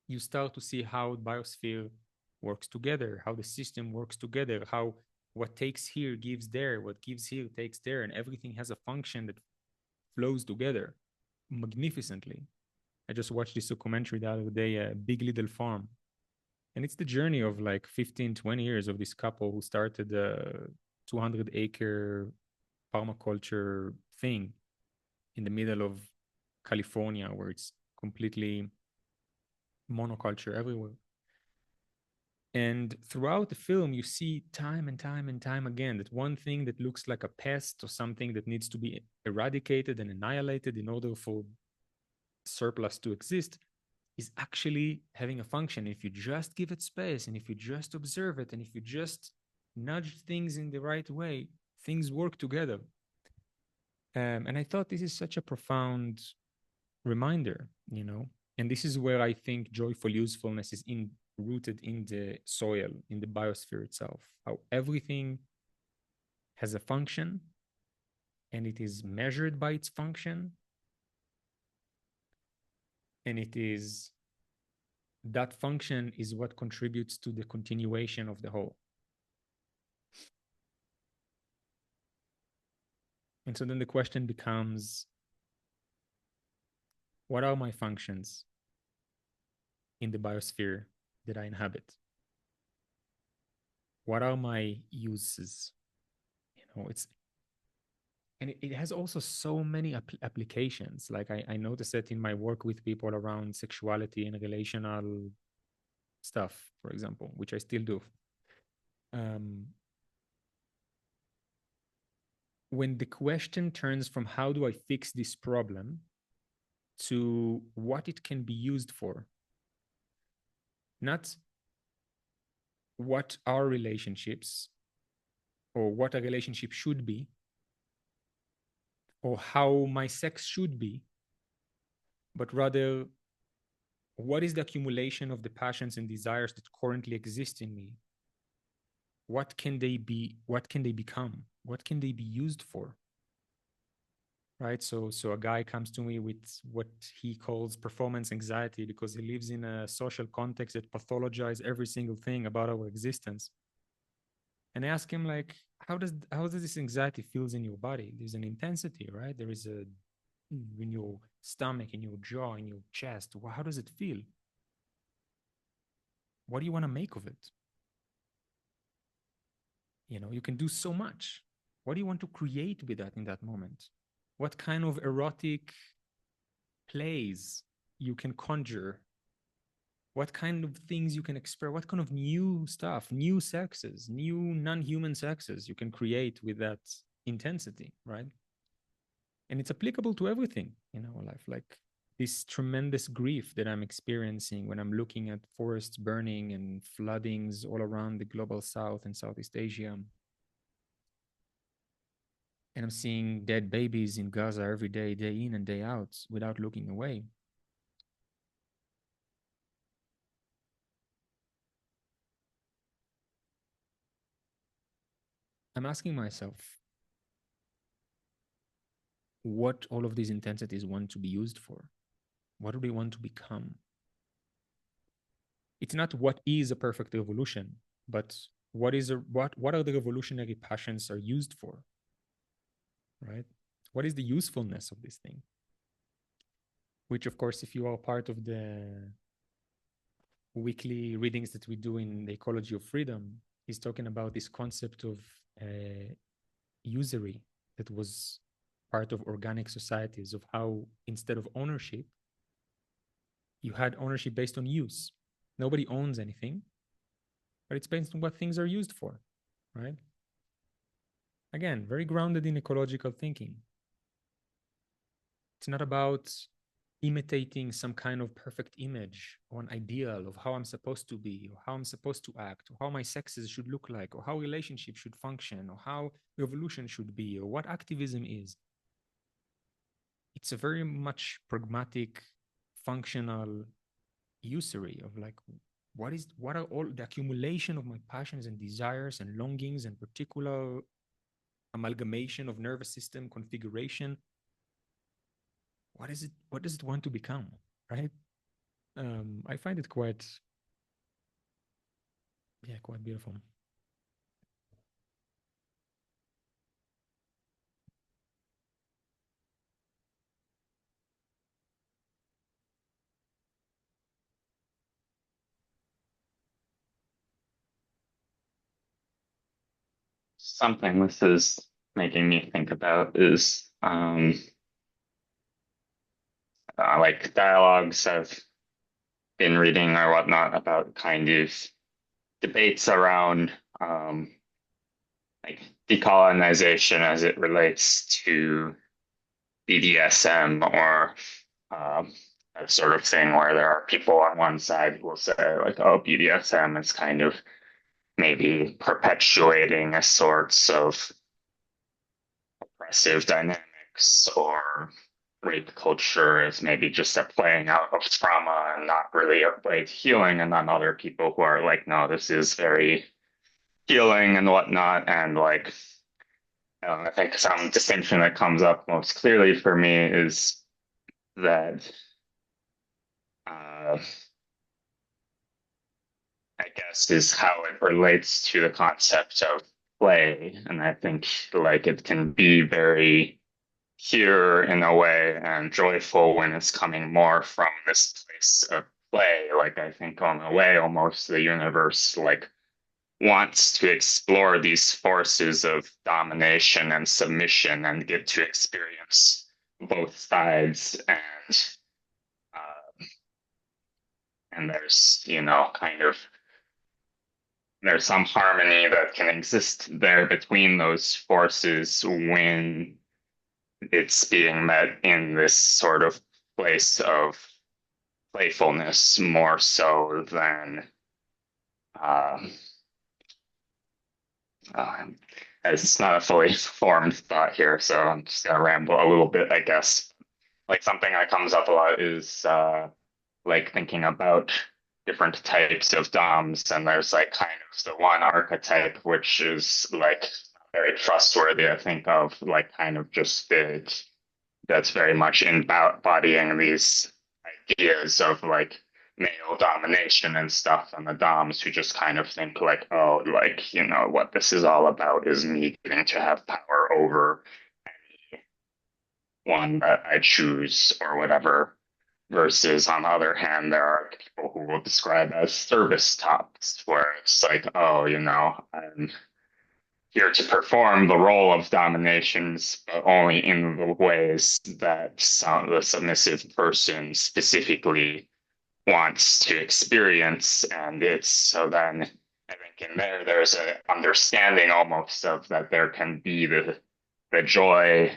you start to see how the biosphere works together, how the system works together, how what takes here gives there, what gives here takes there, and everything has a function that flows together magnificently. I just watched this documentary the other day, Big Little Farm. And it's the journey of like 15, 20 years of this couple who started a 200-acre permaculture thing in the middle of California, where it's completely monoculture everywhere. And throughout the film, you see time and time and time again that one thing that looks like a pest or something that needs to be eradicated and annihilated in order for surplus to exist is actually having a function. If you just give it space, and if you just observe it, and if you just nudge things in the right way, things work together. And I thought this is such a profound reminder, and this is where I think joyful usefulness is rooted in the soil, in the biosphere itself, how everything has a function and it is measured by its function, and it is that function is what contributes to the continuation of the whole. And so then the question becomes, what are my functions in the biosphere that I inhabit? What are my uses? And it has also so many applications. Like I noticed that in my work with people around sexuality and relational stuff, for example, which I still do. When the question turns from how do I fix this problem to what it can be used for, not what our relationships or what a relationship should be, or how my sex should be, but rather what is the accumulation of the passions and desires that currently exist in me? What can they be? What can they become? What can they be used for? Right? So a guy comes to me with what he calls performance anxiety because he lives in a social context that pathologizes every single thing about our existence. And I ask him, like, how does this anxiety feels in your body? There's an intensity, right? There is a in your stomach, in your jaw, in your chest. How does it feel? What do you want to make of it? You can do so much. What do you want to create with that in that moment? What kind of erotic plays you can conjure? What kind of things you can express? What kind of new stuff, new sexes, new non-human sexes you can create with that intensity, right? And it's applicable to everything in our life. Like this tremendous grief that I'm experiencing when I'm looking at forests burning and floodings all around the global south and Southeast Asia. And I'm seeing dead babies in Gaza every day, day in and day out, without looking away. I'm asking myself, what all of these intensities want to be used for? What do they want to become? It's not what is a perfect revolution, but what are the revolutionary passions are used for, right? What is the usefulness of this thing? Which, of course, if you are part of the weekly readings that we do in the Ecology of Freedom, he's talking about this concept of usury that was part of organic societies, of how instead of ownership, you had ownership based on use. Nobody owns anything, but it's based on what things are used for, right? Again, very grounded in ecological thinking. It's not about imitating some kind of perfect image or an ideal of how I'm supposed to be, or how I'm supposed to act, or how my sexes should look like, or how relationships should function, or how revolution should be, or what activism is. It's a very much pragmatic, functional usury of like, what are all the accumulation of my passions and desires and longings and particular amalgamation of nervous system configuration. What is it? What does it want to become? Right? I find it quite beautiful. Something this is making me think about is like dialogues I've been reading or whatnot about kind of debates around like decolonization as it relates to BDSM or that sort of thing, where there are people on one side who will say like, oh, BDSM is kind of maybe perpetuating a sorts of oppressive dynamics or rape culture is maybe just a playing out of trauma and not really a way to healing, and then other people who are like, no, this is very healing and whatnot. And like, I think some distinction that comes up most clearly for me is that I guess is how it relates to the concept of play. And I think like it can be very pure in a way and joyful when it's coming more from this place of play. Like I think on a way almost the universe like wants to explore these forces of domination and submission and get to experience both sides. And there's, you know, kind of there's some harmony that can exist there between those forces when it's being met in this sort of place of playfulness more so than um, it's not a fully formed thought here, so I'm just gonna ramble a little bit, I guess. Like something that comes up a lot is like thinking about different types of DOMs, and there's like kind of the one archetype which is like very trustworthy, I think, of like kind of just that's very much embodying these ideas of like male domination and stuff, and the DOMs who just kind of think like, oh, like, you know, what this is all about is me getting to have power over one that I choose or whatever. Versus on the other hand, there are people who will describe as service tops, where it's like, oh, you know, I'm here to perform the role of dominations, but only in the ways that the submissive person specifically wants to experience. And it's so then I think in there's an understanding almost of that there can be the joy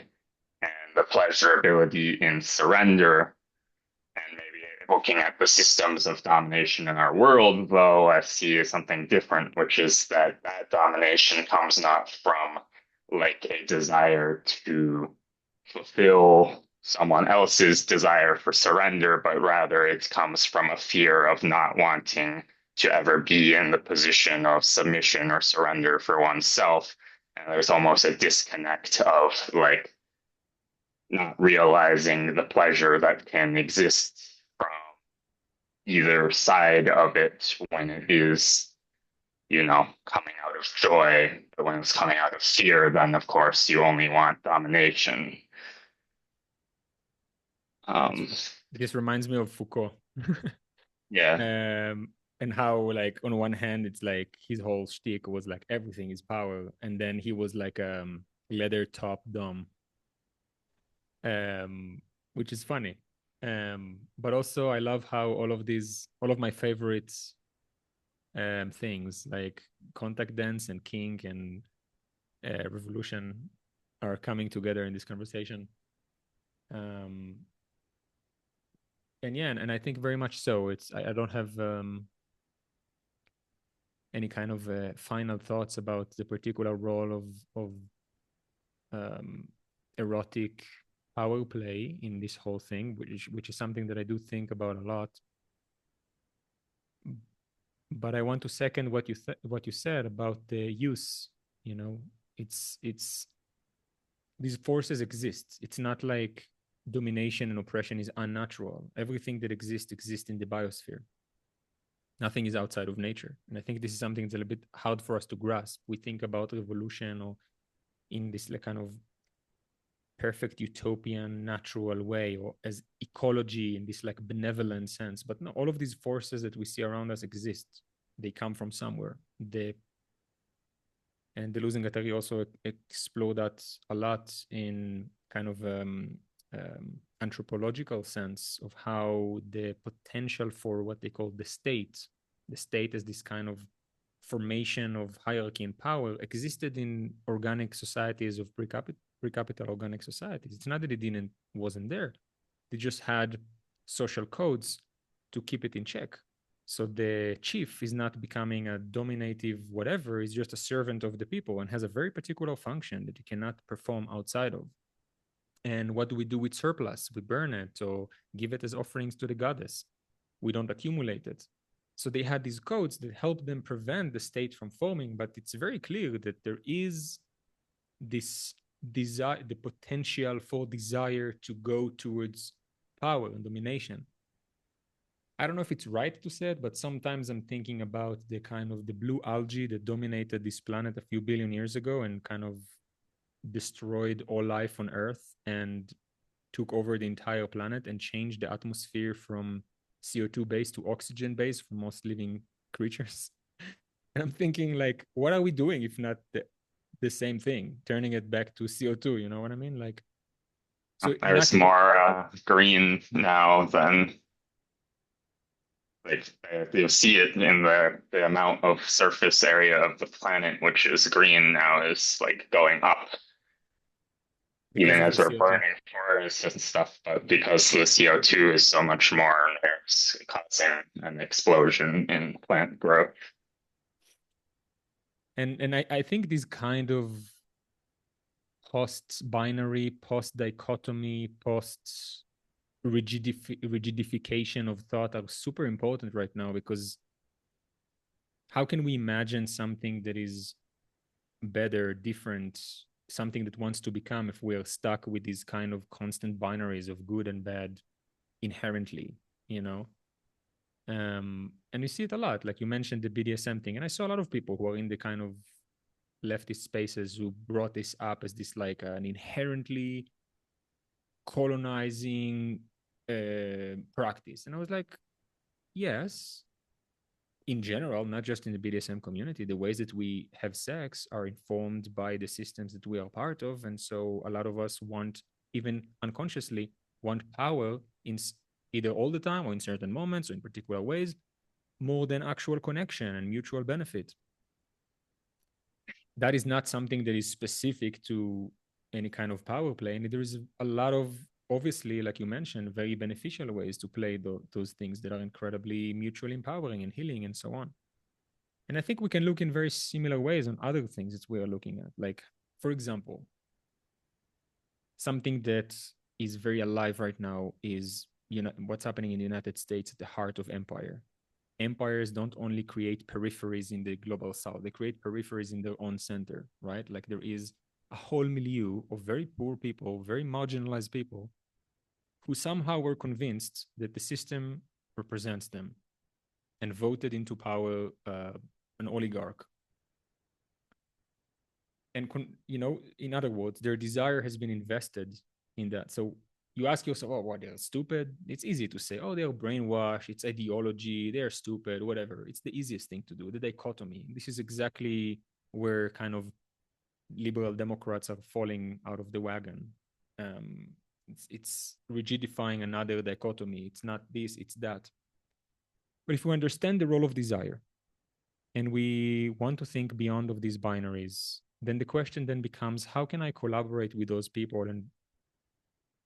and the pleasurability in surrender. And maybe looking at the systems of domination in our world, though, I see something different, which is that domination comes not from like a desire to fulfill someone else's desire for surrender, but rather it comes from a fear of not wanting to ever be in the position of submission or surrender for oneself. And there's almost a disconnect of like not realizing the pleasure that can exist from either side of it when it is, you know, coming out of joy. But when it's coming out of fear, then of course you only want domination. This reminds me of Foucault. Yeah. And how like on one hand it's like his whole shtick was like everything is power, and then he was like leather top dom, which is funny. But also I love how all of my favorites things like contact dance and king and revolution are coming together in this conversation. And yeah, and I think very much so. I don't have any kind of final thoughts about the particular role of erotic power play in this whole thing, which is something that I do think about a lot. But I want to second what you said about the use. You know, it's these forces exist. It's not like domination and oppression is unnatural. Everything that exists in the biosphere. Nothing is outside of nature. And I think this is something that's a little bit hard for us to grasp. We think about revolution or in this like kind of perfect utopian natural way, or as ecology in this like benevolent sense. But no, all of these forces that we see around us exist. They come from somewhere. And the losing Atari also explore that a lot in kind of anthropological sense of how the potential for what they call the state as this kind of formation of hierarchy and power existed in organic societies of pre-capital organic societies. It's not that it wasn't there. They just had social codes to keep it in check. So the chief is not becoming a dominative whatever, he's just a servant of the people and has a very particular function that you cannot perform outside of. And what do we do with surplus? We burn it or give it as offerings to the goddess. We don't accumulate it. So they had these codes that help them prevent the state from forming, but it's very clear that there is this desire, the potential for desire to go towards power and domination. I don't know if it's right to say it, but sometimes I'm thinking about the kind of the blue algae that dominated this planet a few billion years ago and kind of destroyed all life on Earth and took over the entire planet and changed the atmosphere from CO2 based to oxygen based for most living creatures. And I'm thinking, like, what are we doing if not the same thing, turning it back to CO2? You know what I mean? Like, so There's not even, more green now than like you'll see it in the amount of surface area of the planet, which is green now, is like going up, because even of the as we're CO2. burning forests and stuff. But because the CO2 is so much more, it's causing an explosion in plant growth. And I think these kind of post-binary, post-dichotomy, rigidification of thought are super important right now, because how can we imagine something that is better, different, something that wants to become, if we are stuck with these kind of constant binaries of good and bad inherently, you know? And you see it a lot, like you mentioned the BDSM thing, and I saw a lot of people who are in the kind of leftist spaces who brought this up as this like an inherently colonizing practice. And I was like, yes, in general, not just in the BDSM community, the ways that we have sex are informed by the systems that we are part of. And so a lot of us want, even unconsciously, want power in either all the time or in certain moments or in particular ways, more than actual connection and mutual benefit. That is not something that is specific to any kind of power play. And there is a lot of, obviously, like you mentioned, very beneficial ways to play those things that are incredibly mutually empowering and healing and so on. And I think we can look in very similar ways on other things that we are looking at. Like, for example, something that is very alive right now is, you know, what's happening in the United States at the heart of empire. Empires don't only create peripheries in the global south, they create peripheries in their own center, right? Like there is a whole milieu of very poor people, very marginalized people who somehow were convinced that the system represents them and voted into power an oligarch. And, you know, in other words, their desire has been invested in that. So you ask yourself, oh, what, they're stupid? It's easy to say, oh, they're brainwashed, it's ideology, they're stupid, whatever. It's the easiest thing to do, the dichotomy. This is exactly where kind of liberal Democrats are falling out of the wagon. It's rigidifying another dichotomy. It's not this, it's that. But if we understand the role of desire and we want to think beyond of these binaries, then the question then becomes, how can I collaborate with those people? And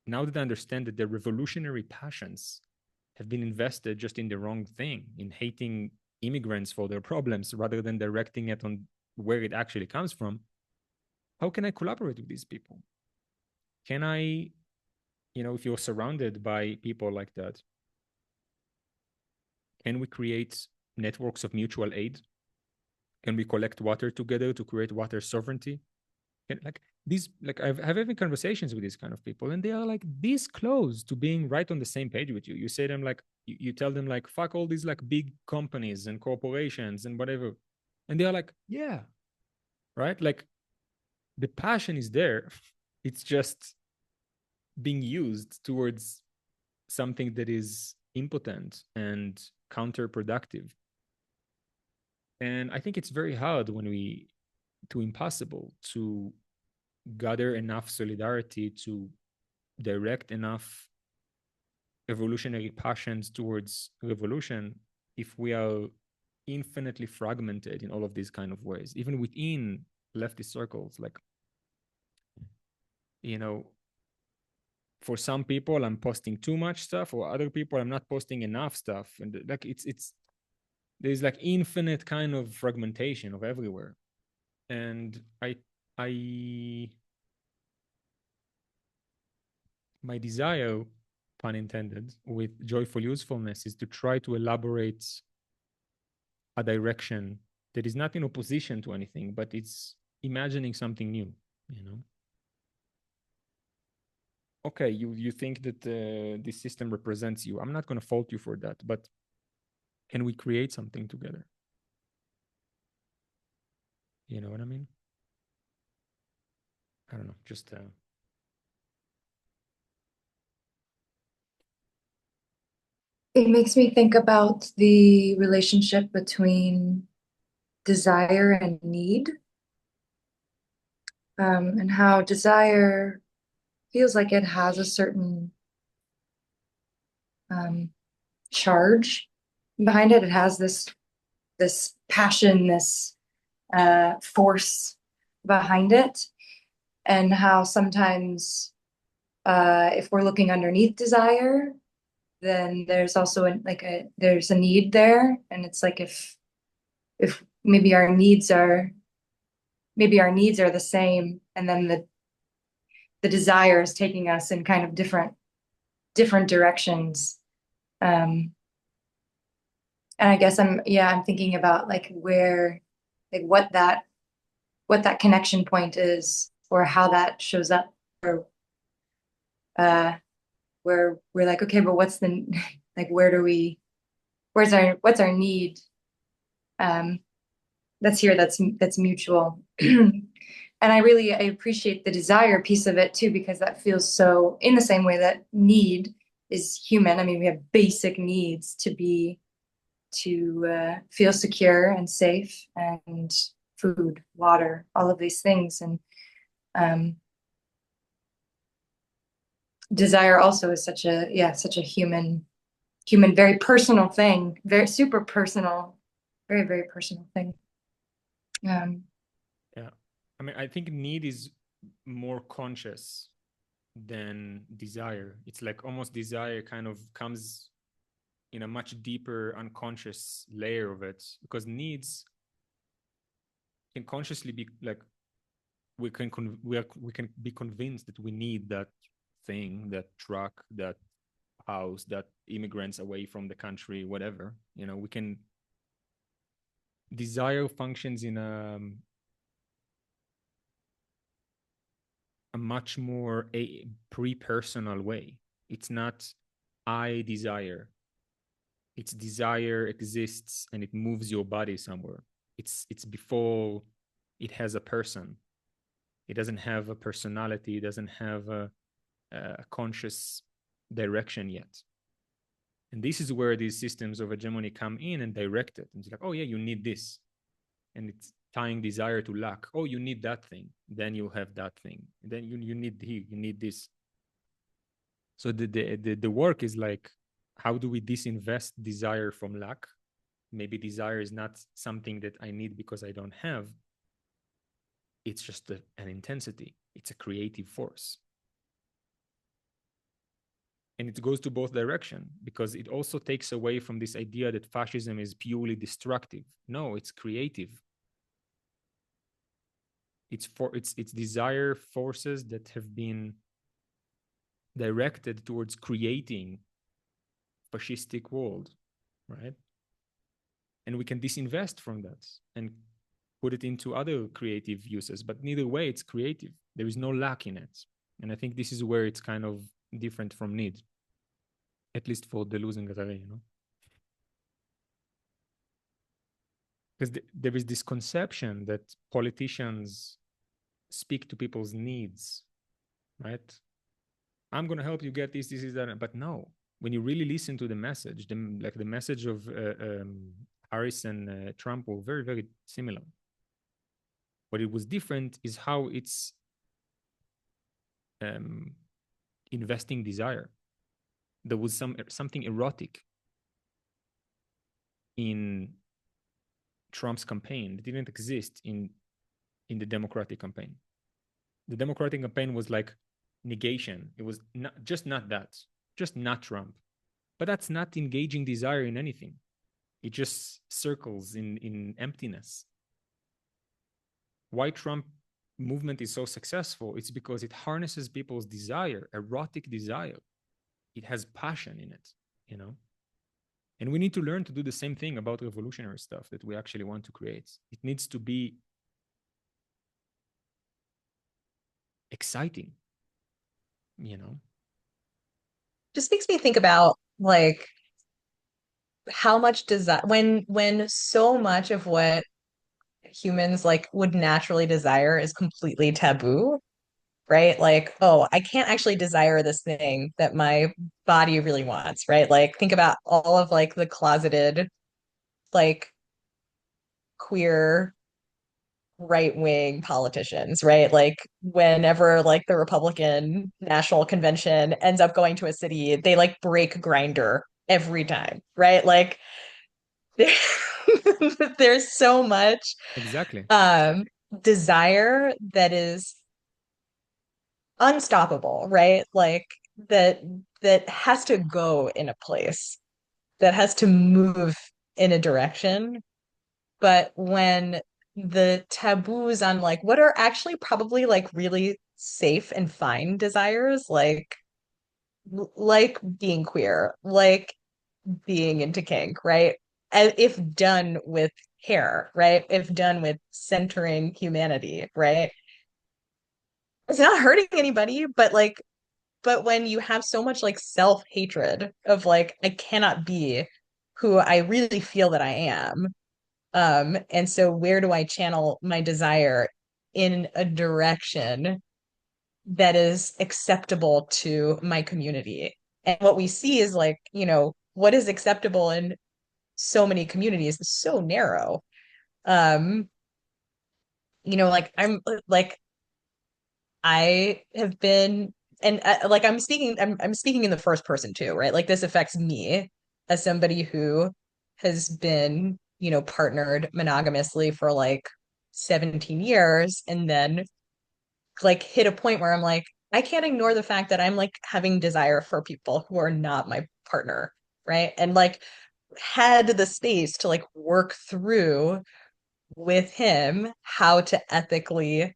now that I understand that their revolutionary passions have been invested just in the wrong thing, in hating immigrants for their problems rather than directing it on where it actually comes from, how can I collaborate with these people? Can I, you know, if you're surrounded by people like that, can we create networks of mutual aid? Can we collect water together to create water sovereignty? Like these, like I've having conversations with these kind of people, and they are like this close to being right on the same page with you. You say them like, you tell them like, fuck all these like big companies and corporations and whatever, and they are like, yeah, right. Like the passion is there, it's just being used towards something that is impotent and counterproductive. And I think it's very hard to impossible to gather enough solidarity to direct enough evolutionary passions towards revolution if we are infinitely fragmented in all of these kind of ways, even within leftist circles. Like, you know, for some people I'm posting too much stuff, for other people I'm not posting enough stuff, and like it's there's like infinite kind of fragmentation of everywhere. And I My desire, pun intended, with joyful usefulness is to try to elaborate a direction that is not in opposition to anything, but it's imagining something new, you know? Okay, you think that this system represents you. I'm not going to fault you for that, but can we create something together? You know what I mean? I don't know, just It makes me think about the relationship between desire and need, and how desire feels like it has a certain charge behind it. It has this passion, this force behind it, and how sometimes if we're looking underneath desire, then there's also there's a need there, and it's like if maybe our needs are the same, and then the desire is taking us in kind of different directions. And I guess I'm thinking about like where, like what that connection point is, or how that shows up, or where we're like, okay, but what's the like what's our need that's here, that's mutual. And I appreciate the desire piece of it too, because that feels so in the same way that need is human. I mean, we have basic needs to feel secure and safe, and food, water, all of these things. And desire also is such a human, very personal thing, very super personal, very, very personal thing. Yeah. I mean, I think need is more conscious than desire. It's like almost desire kind of comes in a much deeper unconscious layer of it, because needs can consciously be like, we can be convinced that we need that thing, that truck, that house, that immigrants away from the country, whatever. You know, we can desire functions in a much more a pre-personal way. It's not I desire. It's desire exists and it moves your body somewhere. It's before it has a person. It doesn't have a personality. It doesn't have a conscious direction yet. And this is where these systems of hegemony come in and direct it. And it's like, oh yeah, you need this. And it's tying desire to lack. Oh, you need that thing. Then you have that thing. Then you need this. So the work is like, how do we disinvest desire from lack? Maybe desire is not something that I need because I don't have. It's just an intensity. It's a creative force. And it goes to both directions, because it also takes away from this idea that fascism is purely destructive. No, it's creative. It's desire forces that have been directed towards creating fascistic world, right? And we can disinvest from that and put it into other creative uses, but neither way it's creative. There is no lack in it. And I think this is where it's kind of different from need, at least for Deleuze and Guattari, you know? Because there is this conception that politicians speak to people's needs, right? I'm going to help you get this, that. But no, when you really listen to the message, the message of Harris and Trump were very, very similar. What it was different is how it's investing desire. There was something erotic in Trump's campaign that didn't exist in the Democratic campaign. The Democratic campaign was like negation. It was not Trump. But that's not engaging desire in anything. It just circles in emptiness. Why Trump movement is so successful, it's because it harnesses people's desire, erotic desire. It has passion in it, you know? And we need to learn to do the same thing about revolutionary stuff that we actually want to create. It needs to be exciting, you know? Just makes me think about like how much desire when so much of what humans like would naturally desire is completely taboo, right? Like, oh, I can't actually desire this thing that my body really wants, right? Like, think about all of like the closeted, like queer right-wing politicians, right? Like whenever like the Republican National Convention ends up going to a city, they like break Grinder every time, right? Like there's so much Exactly. um desire that is unstoppable, right? Like that that has to go in a place, that has to move in a direction. But when the taboos on like what are actually probably like really safe and fine desires, like being queer, like being into kink, right? And if done with care, right? If done with centering humanity, right? It's not hurting anybody, but when you have so much like self-hatred of like I cannot be who I really feel that I am, and so where do I channel my desire in a direction that is acceptable to my community? And what we see is like, you know, what is acceptable in so many communities is so narrow. Um, you know, like like I have been, and like I'm speaking in the first person too, right? Like this affects me as somebody who has been, you know, partnered monogamously for like 17 years and then like hit a point where I'm like, I can't ignore the fact that I'm like having desire for people who are not my partner, right? And like had the space to like work through with him how to ethically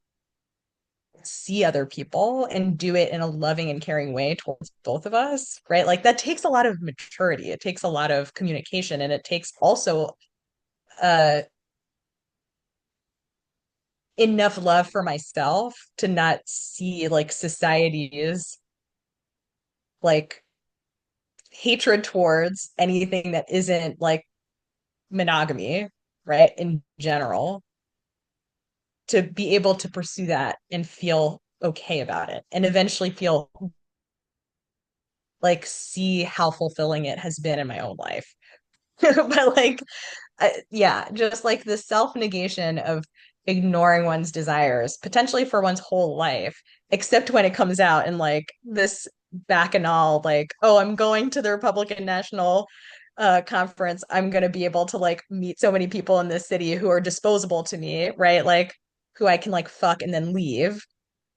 see other people and do it in a loving and caring way towards both of us, right? Like that takes a lot of maturity. It takes a lot of communication, and it takes also uh enough love for myself to not see like society's like hatred towards anything that isn't like monogamy, right? In general, to be able to pursue that and feel okay about it and eventually feel like see how fulfilling it has been in my own life. But like yeah, just like the self-negation of ignoring one's desires potentially for one's whole life, except when it comes out in like this bacchanal, like, oh, I'm going to the Republican National conference. I'm gonna be able to like meet so many people in this city who are disposable to me, right? Like who I can like fuck and then leave.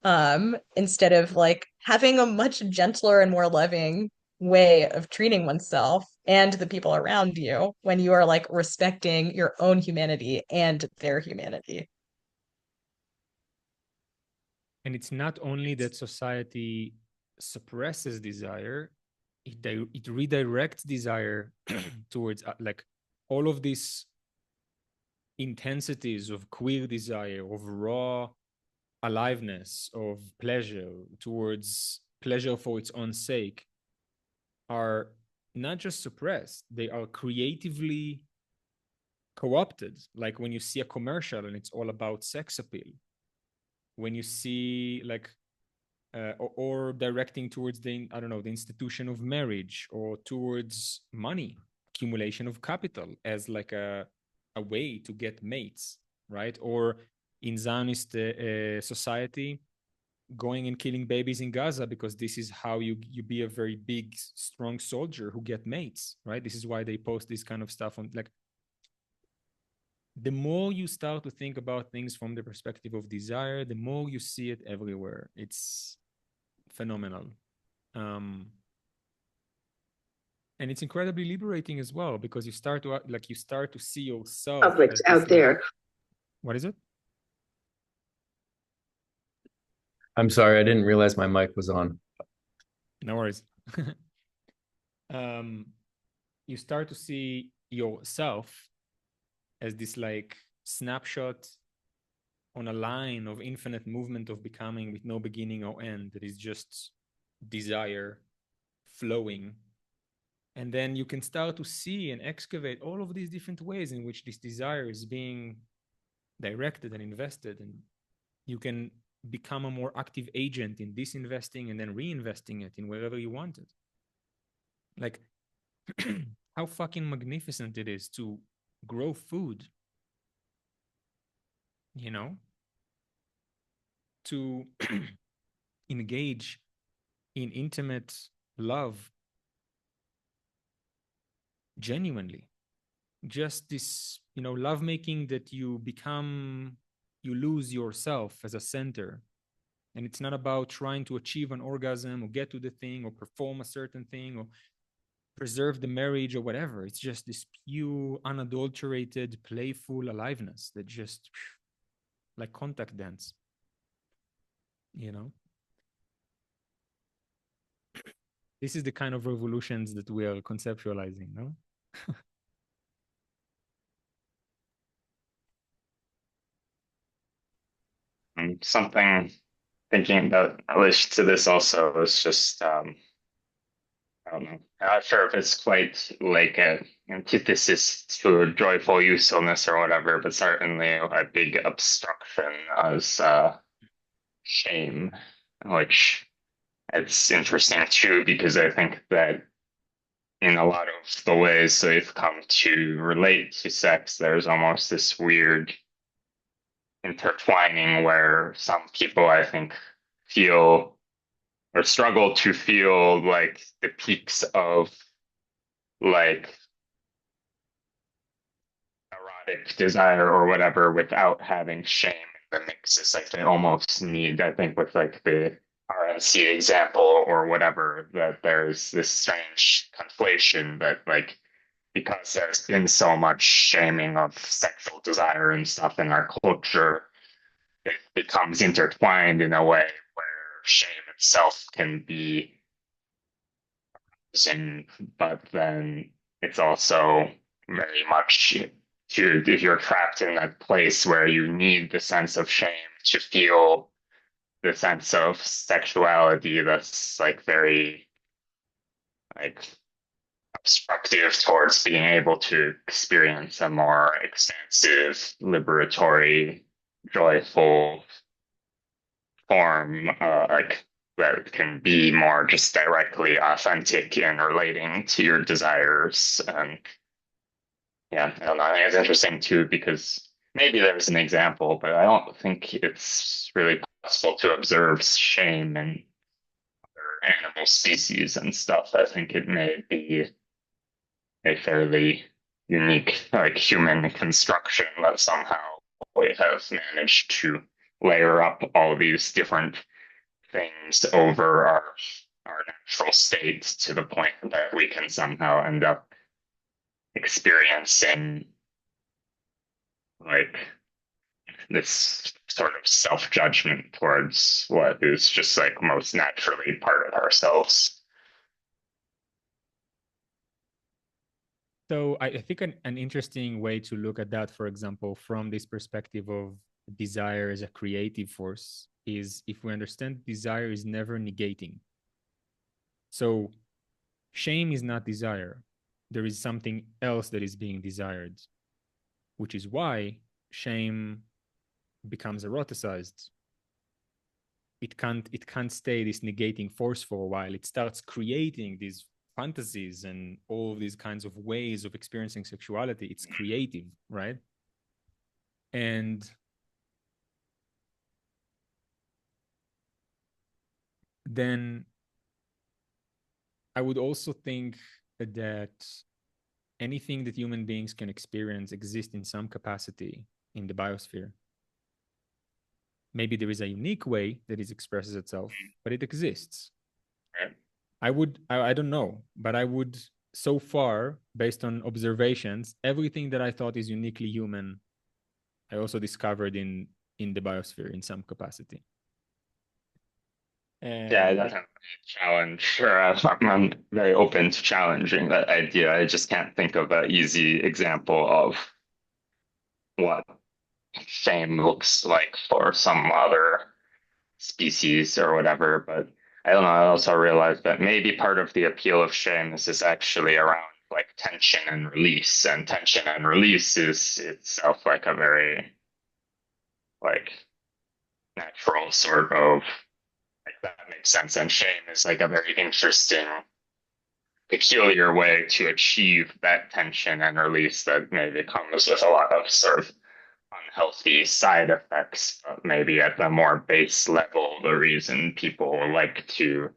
Instead of like having a much gentler and more loving way of treating oneself and the people around you when you are like respecting your own humanity and their humanity. And it's not only that society suppresses desire, it redirects desire towards like all of these intensities of queer desire, of raw aliveness, of pleasure towards pleasure for its own sake, are not just suppressed, they are creatively co-opted. Like when you see a commercial and it's all about sex appeal, when you see like or directing towards the, I don't know, the institution of marriage or towards money, accumulation of capital as like a way to get mates, right? Or in Zionist society, going and killing babies in Gaza because this is how you be a very big, strong soldier who get mates, right? This is why they post this kind of stuff on like. The more you start to think about things from the perspective of desire, the more you see it everywhere. It's phenomenal. And it's incredibly liberating as well because you start to see yourself as this, out there. What is it? I'm sorry, I didn't realize my mic was on. No worries. um, you start to see yourself as this like snapshot on a line of infinite movement of becoming with no beginning or end that is just desire flowing. And then you can start to see and excavate all of these different ways in which this desire is being directed and invested. And you can become a more active agent in disinvesting and then reinvesting it in wherever you want it. Like, how fucking magnificent it is to grow food, you know, to engage in intimate love genuinely. Just this, you know, lovemaking that you lose yourself as a center. And it's not about trying to achieve an orgasm or get to the thing or perform a certain thing or preserve the marriage or whatever. It's just this pure, unadulterated, playful aliveness that just like contact dance, you know? This is the kind of revolutions that we are conceptualizing, no? Something thinking about in relation to this also is just I don't know. I'm not sure if it's quite like an antithesis to joyful usefulness or whatever, but certainly a big obstruction as shame, which it's interesting too because I think that in a lot of the ways they've come to relate to sex, there's almost this weird intertwining where some people I think feel or struggle to feel like the peaks of like erotic desire or whatever without having shame in the mix. It's like they almost need, I think, with like the RNC example or whatever, that there's this strange conflation that like because there's been so much shaming of sexual desire and stuff in our culture, it becomes intertwined in a way where shame itself can be sin, but then it's also very much to if you're trapped in that place where you need the sense of shame to feel the sense of sexuality that's like very like obstructive towards being able to experience a more expansive, liberatory, joyful form, like that can be more just directly authentic in relating to your desires. And yeah, I don't know. I think it's interesting too because maybe there's an example, but I don't think it's really possible to observe shame in other animal species and stuff. I think it may be a fairly unique, like human construction that somehow we have managed to layer up all these different things over our natural state to the point that we can somehow end up experiencing like this sort of self-judgment towards what is just like most naturally part of ourselves. So I think an interesting way to look at that, for example, from this perspective of desire as a creative force, is if we understand desire is never negating. So shame is not desire. There is something else that is being desired, which is why shame becomes eroticized. It can't stay this negating force for a while. It starts creating these fantasies and all of these kinds of ways of experiencing sexuality. It's creative, right? And then I would also think that anything that human beings can experience exists in some capacity in the biosphere. Maybe there is a unique way that it expresses itself, but it exists. Right? I don't know, but I would, so far, based on observations, everything that I thought is uniquely human, I also discovered in the biosphere in some capacity. Yeah, Um, definitely challenge. Sure, I'm very open to challenging that idea. I just can't think of an easy example of what shame looks like for some other species or whatever. But I don't know. I also realized that maybe part of the appeal of shame is actually around like tension and release, and tension and release is itself like a very like natural sort of like that makes sense. And shame is like a very interesting, peculiar way to achieve that tension and release that maybe comes with a lot of sort of unhealthy side effects, but maybe at the more base level, the reason people like to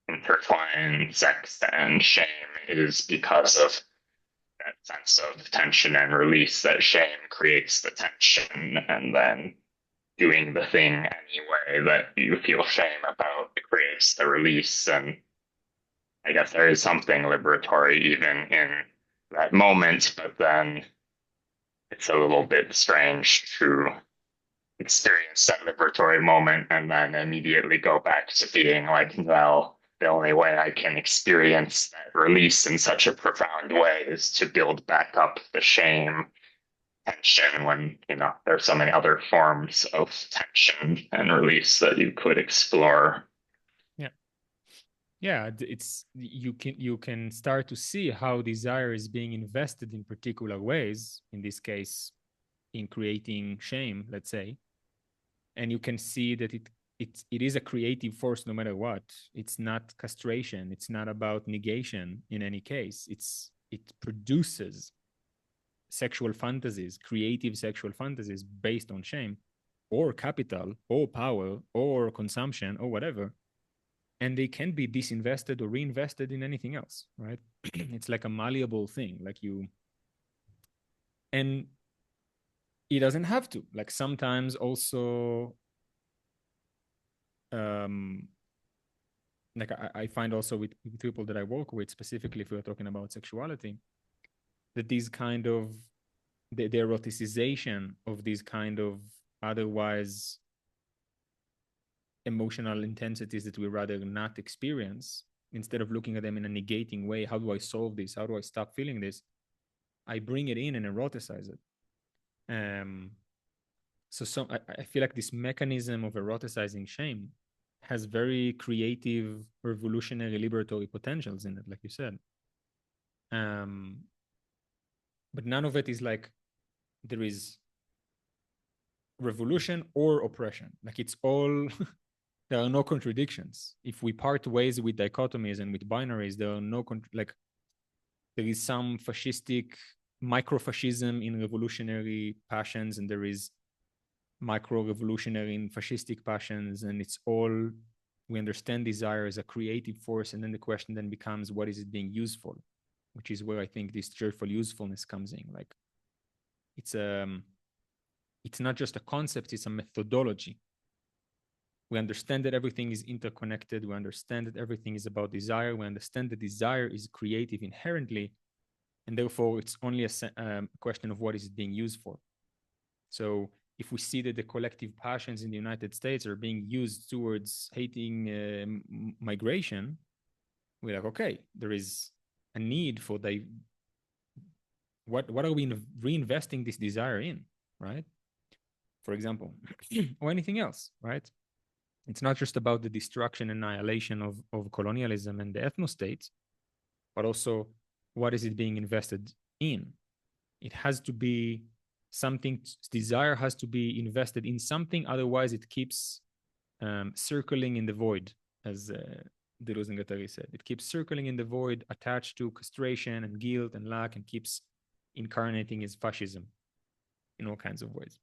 intertwine sex and shame is because of that sense of tension and release, that shame creates the tension, and then doing the thing anyway that you feel shame about creates the release. And I guess there is something liberatory even in that moment, but then it's a little bit strange to experience that liberatory moment and then immediately go back to being like, well, the only way I can experience that release in such a profound way is to build back up the shame tension when, there's so many other forms of tension and release that you could explore. yeah. Yeah, it's you can start to see how desire is being invested in particular ways, in this case in creating shame, let's say, and you can see that it is a creative force no matter what. It's not castration, it's not about negation in any case. It produces sexual fantasies, creative sexual fantasies based on shame or capital or power or consumption or whatever, and they can be disinvested or reinvested in anything else, right? It's like a malleable thing, like you, and it doesn't have to. Like sometimes also, um, like I find also with people that I work with, specifically if we're talking about sexuality, that these kind of the eroticization of these kind of otherwise emotional intensities that we rather not experience, instead of looking at them in a negating way, how do I solve this? How do I stop feeling this? I bring it in and eroticize it. Um, I feel like this mechanism of eroticizing shame has very creative, revolutionary, liberatory potentials in it, like you said. Um, but none of it is like there is revolution or oppression. Like it's all there are no contradictions. If we part ways with dichotomies and with binaries, there are no like there is some fascistic micro-fascism in revolutionary passions, and there is micro-revolutionary in fascistic passions, and it's all, we understand desire as a creative force, and then the question then becomes, what is it being used for? Which is where I think this joyful usefulness comes in. Like it's not just a concept, it's a methodology. We understand that everything is interconnected. We understand that everything is about desire. We understand that desire is creative inherently, and therefore it's only a question of what is it being used for. So if we see that the collective passions in the United States are being used towards hating migration, we're like, okay, there is a need for what are we reinvesting this desire in, right? For example, or anything else, right? It's not just about the destruction and annihilation of colonialism and the ethno-states, but also what is it being invested in? It has to be something, desire has to be invested in something, otherwise it keeps circling in the void, as Deleuze and Guattari said. It keeps circling in the void, attached to castration and guilt and lack, and keeps incarnating as fascism in all kinds of ways.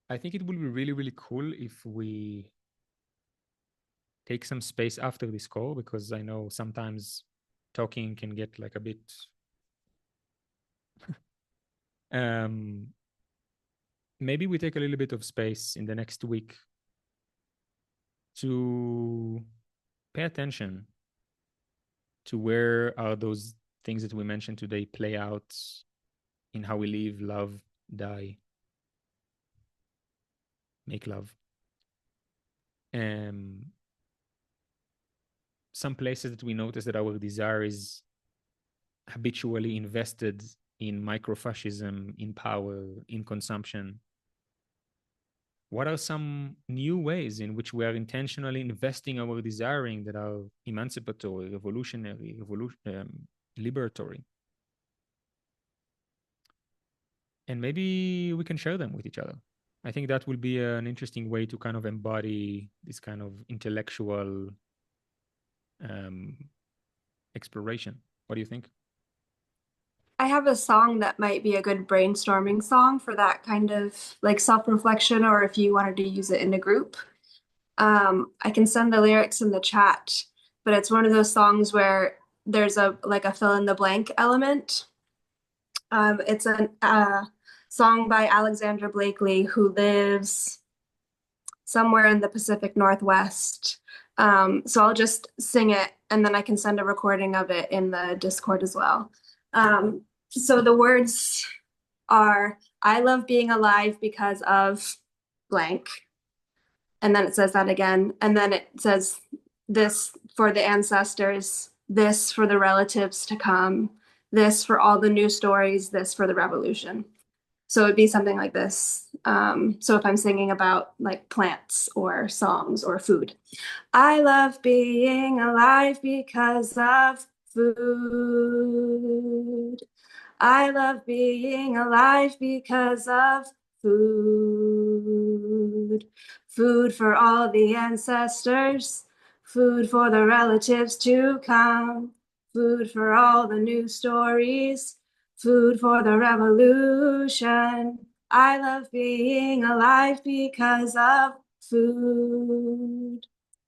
I think it will be really, really cool if we take some space after this call, because I know sometimes talking can get like a bit maybe we take a little bit of space in the next week to pay attention to where are those things that we mentioned today play out in how we live, love, die, make love. Some places that we notice that our desire is habitually invested in microfascism, in power, in consumption. What are some new ways in which we are intentionally investing our desiring that are emancipatory, revolutionary, liberatory? And maybe we can share them with each other. I think that will be an interesting way to kind of embody this kind of intellectual exploration. What do you think? I have a song that might be a good brainstorming song for that kind of like self-reflection, or if you wanted to use it in a group. I can send the lyrics in the chat, but it's one of those songs where there's a fill in the blank element. It's a song by Alexandra Blakely, who lives somewhere in the Pacific Northwest. So I'll just sing it, and then I can send a recording of it in the Discord as well. So the words are, I love being alive because of blank. And then it says that again. And then it says this for the ancestors, this for the relatives to come, this for all the new stories, this for the revolution. So it'd be something like this. So if I'm singing about like plants or songs or food, I love being alive because of food. I love being alive because of food. Food for all the ancestors, food for the relatives to come, food for all the new stories, food for the revolution. I love being alive because of food.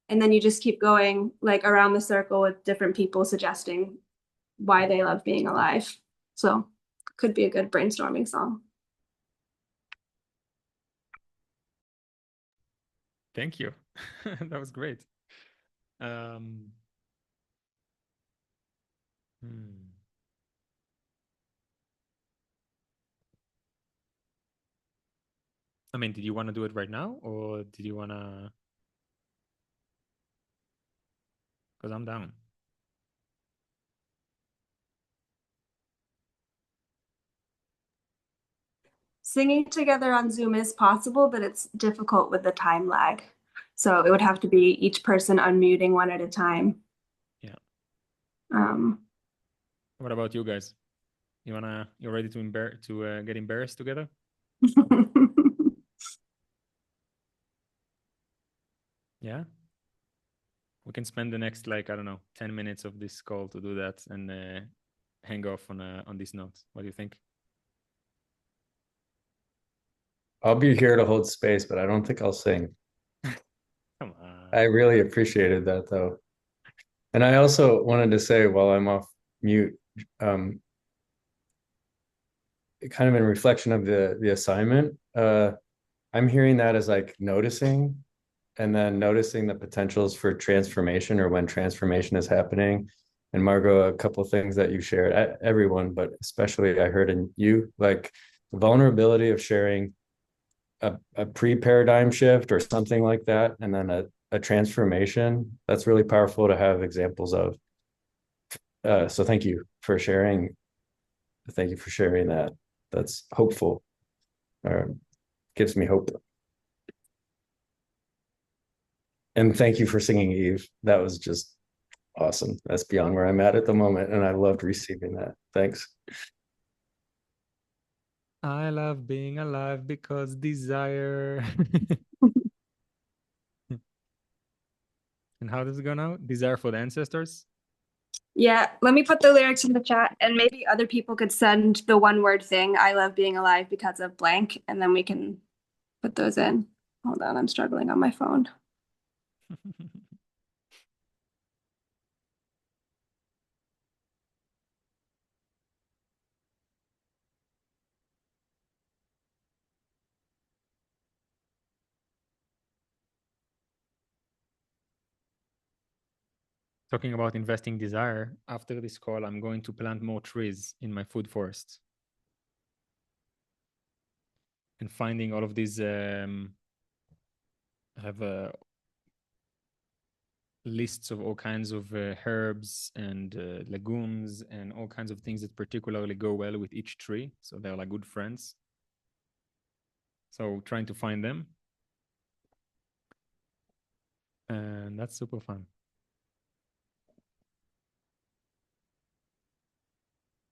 And then you just keep going like around the circle with different people suggesting why they love being alive. So could be a good brainstorming song. Thank you. That was great. I mean, did you want to do it right now, or did you want to? Because I'm down. Singing together on Zoom is possible, but it's difficult with the time lag. So it would have to be each person unmuting one at a time. Yeah. Um, What about you guys? You're ready to get embarrassed together? Yeah. We can spend the next, like, I don't know, 10 minutes of this call to do that and hang off on these notes. What do you think? I'll be here to hold space, but I don't think I'll sing. Come on. I really appreciated that though. And I also wanted to say while I'm off mute, kind of in reflection of the assignment, I'm hearing that as like noticing, and then noticing the potentials for transformation, or when transformation is happening. And Margot, a couple of things that you shared, everyone, but especially I heard in you, like the vulnerability of sharing a pre-paradigm shift or something like that, and then a transformation. That's really powerful to have examples of. So thank you for sharing. Thank you for sharing that. That's hopeful, or gives me hope. And thank you for singing, Eve. That was just awesome. That's beyond where I'm at the moment, and I loved receiving that. Thanks. I love being alive because desire. And how does it go now? Desire for the ancestors? Yeah, let me put the lyrics in the chat, and maybe other people could send the one word thing, I love being alive because of blank, and then we can put those in. Hold on, I'm struggling on my phone. Talking about investing desire, after this call, I'm going to plant more trees in my food forests. And finding all of these I have lists of all kinds of herbs and legumes and all kinds of things that particularly go well with each tree. So they're like good friends. So trying to find them. And that's super fun.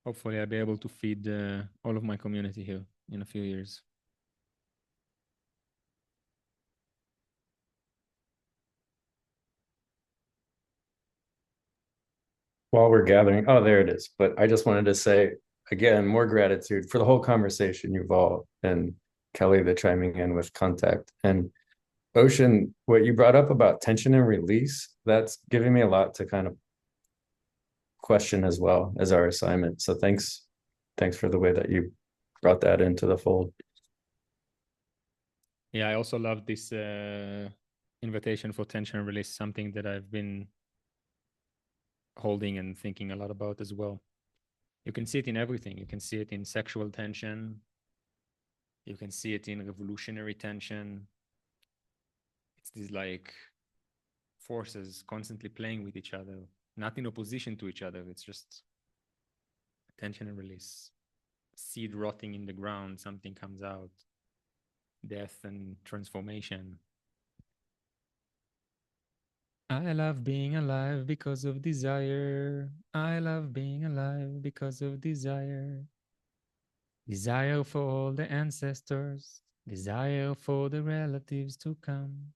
Hopefully I'll be able to feed all of my community here in a few years. While we're gathering, oh, there it is. But I just wanted to say again, more gratitude for the whole conversation, Yuval and Kelly, the chiming in with contact. And Ocean, what you brought up about tension and release, that's giving me a lot to kind of question as well as our assignment. So thanks for the way that you brought that into the fold. Yeah, I also love this invitation for tension and release, something that I've been holding and thinking a lot about as well. You can see it in everything. You can see it in sexual tension. You can see it in revolutionary tension. It's these like forces constantly playing with each other, not in opposition to each other. It's just tension and release. Seed rotting in the ground, something comes out. Death and transformation. I love being alive because of desire. I love being alive because of desire. Desire for all the ancestors. Desire for the relatives to come.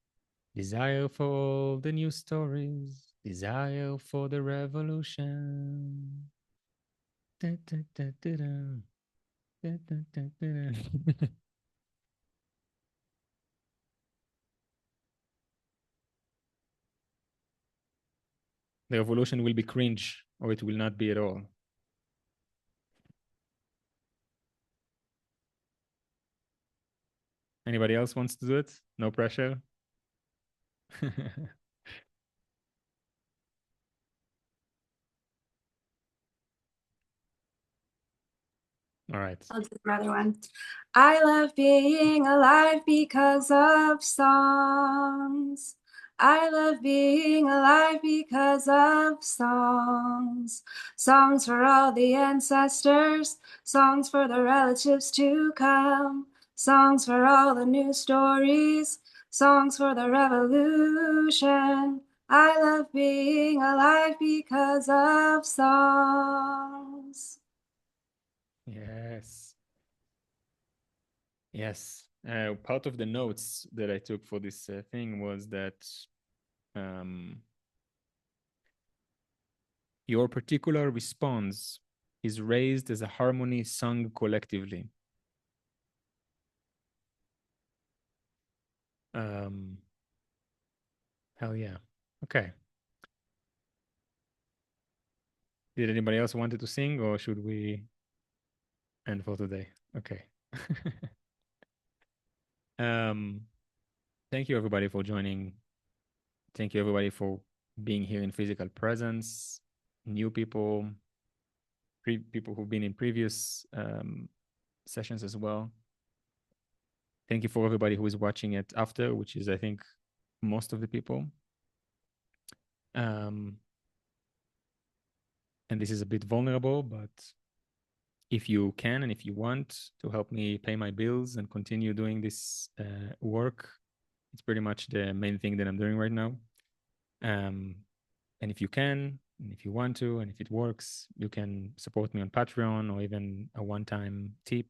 Desire for all the new stories. Desire for the revolution. The revolution will be cringe, or it will not be at all. Anybody else wants to do it? No pressure. All right. I'll do another one. I love being alive because of songs. I love being alive because of songs. Songs for all the ancestors, songs for the relatives to come, songs for all the new stories, songs for the revolution. I love being alive because of songs. Yes. Yes. Part of the notes that I took for this thing was that your particular response is raised as a harmony sung collectively. Hell yeah. Okay. Did anybody else wanted to sing, or should we end for today? Okay. Thank you everybody for joining. Thank you everybody for being here in physical presence. New people, people who've been in previous sessions as well. Thank you for everybody who is watching it after, which is, I think, most of the people. And this is a bit vulnerable, but if you can and if you want to help me pay my bills and continue doing this work, it's pretty much the main thing that I'm doing right now. And if you can, and if you want to, and if it works, you can support me on Patreon or even a one-time tip.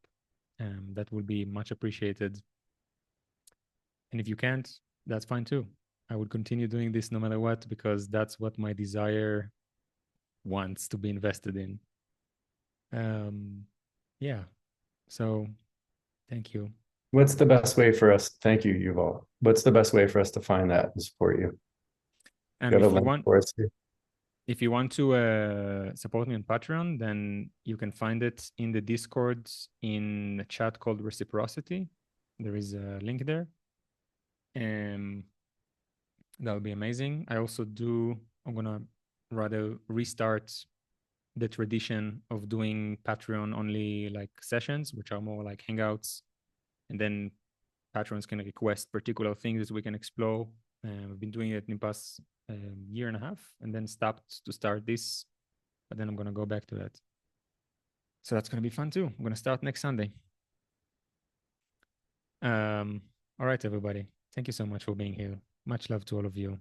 That will be much appreciated. And if you can't, that's fine too. I would continue doing this no matter what, because that's what my desire wants to be invested in. Yeah. So thank you. What's the best way for us? Thank you, Yuval. What's the best way for us to find that and support you? And Got a link for us here? If you want to support me on Patreon, then you can find it in the Discord in a chat called Reciprocity. There is a link there. That would be amazing. I'm gonna rather restart the tradition of doing Patreon only like sessions, which are more like hangouts, and then patrons can request particular things that we can explore. We've been doing it in the past year and a half, and then stopped to start this, but then I'm gonna go back to that. So that's gonna be fun too. I'm gonna start next Sunday. All right, everybody. Thank you so much for being here. Much love to all of you.